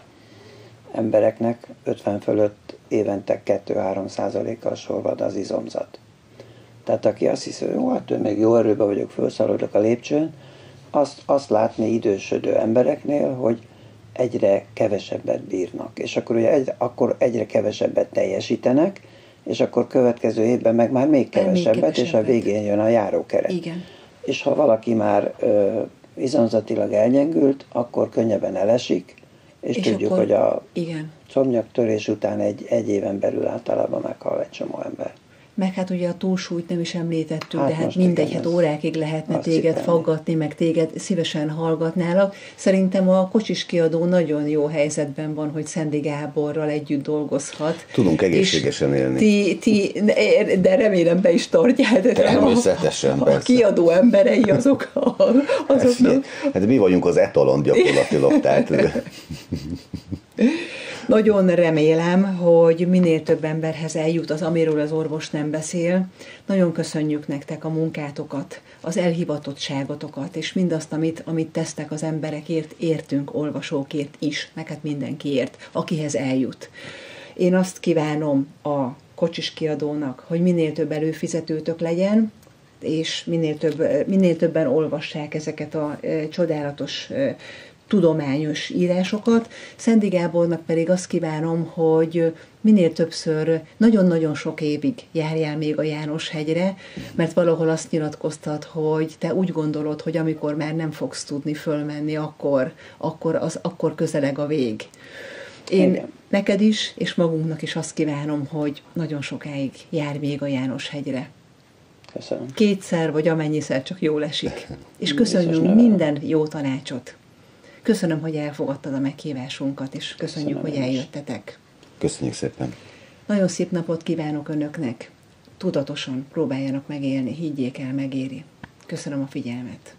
embereknek, 50 fölött évente 2-3%-kal sorvad az izomzat. Tehát aki azt hiszi, hogy jó, hát még jó erőben vagyok, felszaladok a lépcsőn, azt látni idősödő embereknél, hogy egyre kevesebbet bírnak. És akkor ugye egyre kevesebbet teljesítenek, és akkor következő évben meg már még kevesebbet, és a végén jön a járókeret. Igen. És ha valaki már izomzatilag elgyengült, akkor könnyebben elesik, és tudjuk, akkor, hogy a igen. combnyaktörés után egy éven belül általában meghal egy csomó ember. Meg hát ugye a túlsúlyt nem is említettük, Hát de hát most mindegy, igen, hát órákig lehetne téged cipelni. faggatni, meg téged szívesen hallgatnálak. Szerintem a Kocsis Kiadó nagyon jó helyzetben van, hogy Szendi Gáborral együtt dolgozhat. Tudunk egészségesen élni. De remélem be is tartjátok. Természetesen, A persze. kiadó emberei azoknak. Hát mi vagyunk az etalon gyakorlatilag, tehát... Nagyon remélem, hogy minél több emberhez eljut az, amiről az orvos nem beszél. Nagyon köszönjük nektek a munkátokat, az elhivatottságotokat, és mindazt, amit tesztek az emberekért, értünk, olvasókért is, meg hát mindenkiért, akihez eljut. Én azt kívánom a Kocsis Kiadónak, hogy minél több előfizetőtök legyen, és minél többen olvassák ezeket a csodálatos tudományos írásokat. Szendi Gábornak pedig azt kívánom, hogy minél többször, nagyon-nagyon sok évig járjál még a János-hegyre, mert valahol azt nyilatkoztat, hogy te úgy gondolod, hogy amikor már nem fogsz tudni fölmenni, akkor közeleg a vég. Én neked is, és magunknak is azt kívánom, hogy nagyon sokáig járj még a János-hegyre. Köszönöm. 2-szer, vagy amennyiszer csak jól esik. És köszönjük minden jó tanácsot. Köszönöm, hogy elfogadtad a meghívásunkat, és köszönjük, hogy eljöttetek. Köszönjük szépen. Nagyon szép napot kívánok önöknek. Tudatosan próbáljanak megélni, higgyék el, megéri. Köszönöm a figyelmet.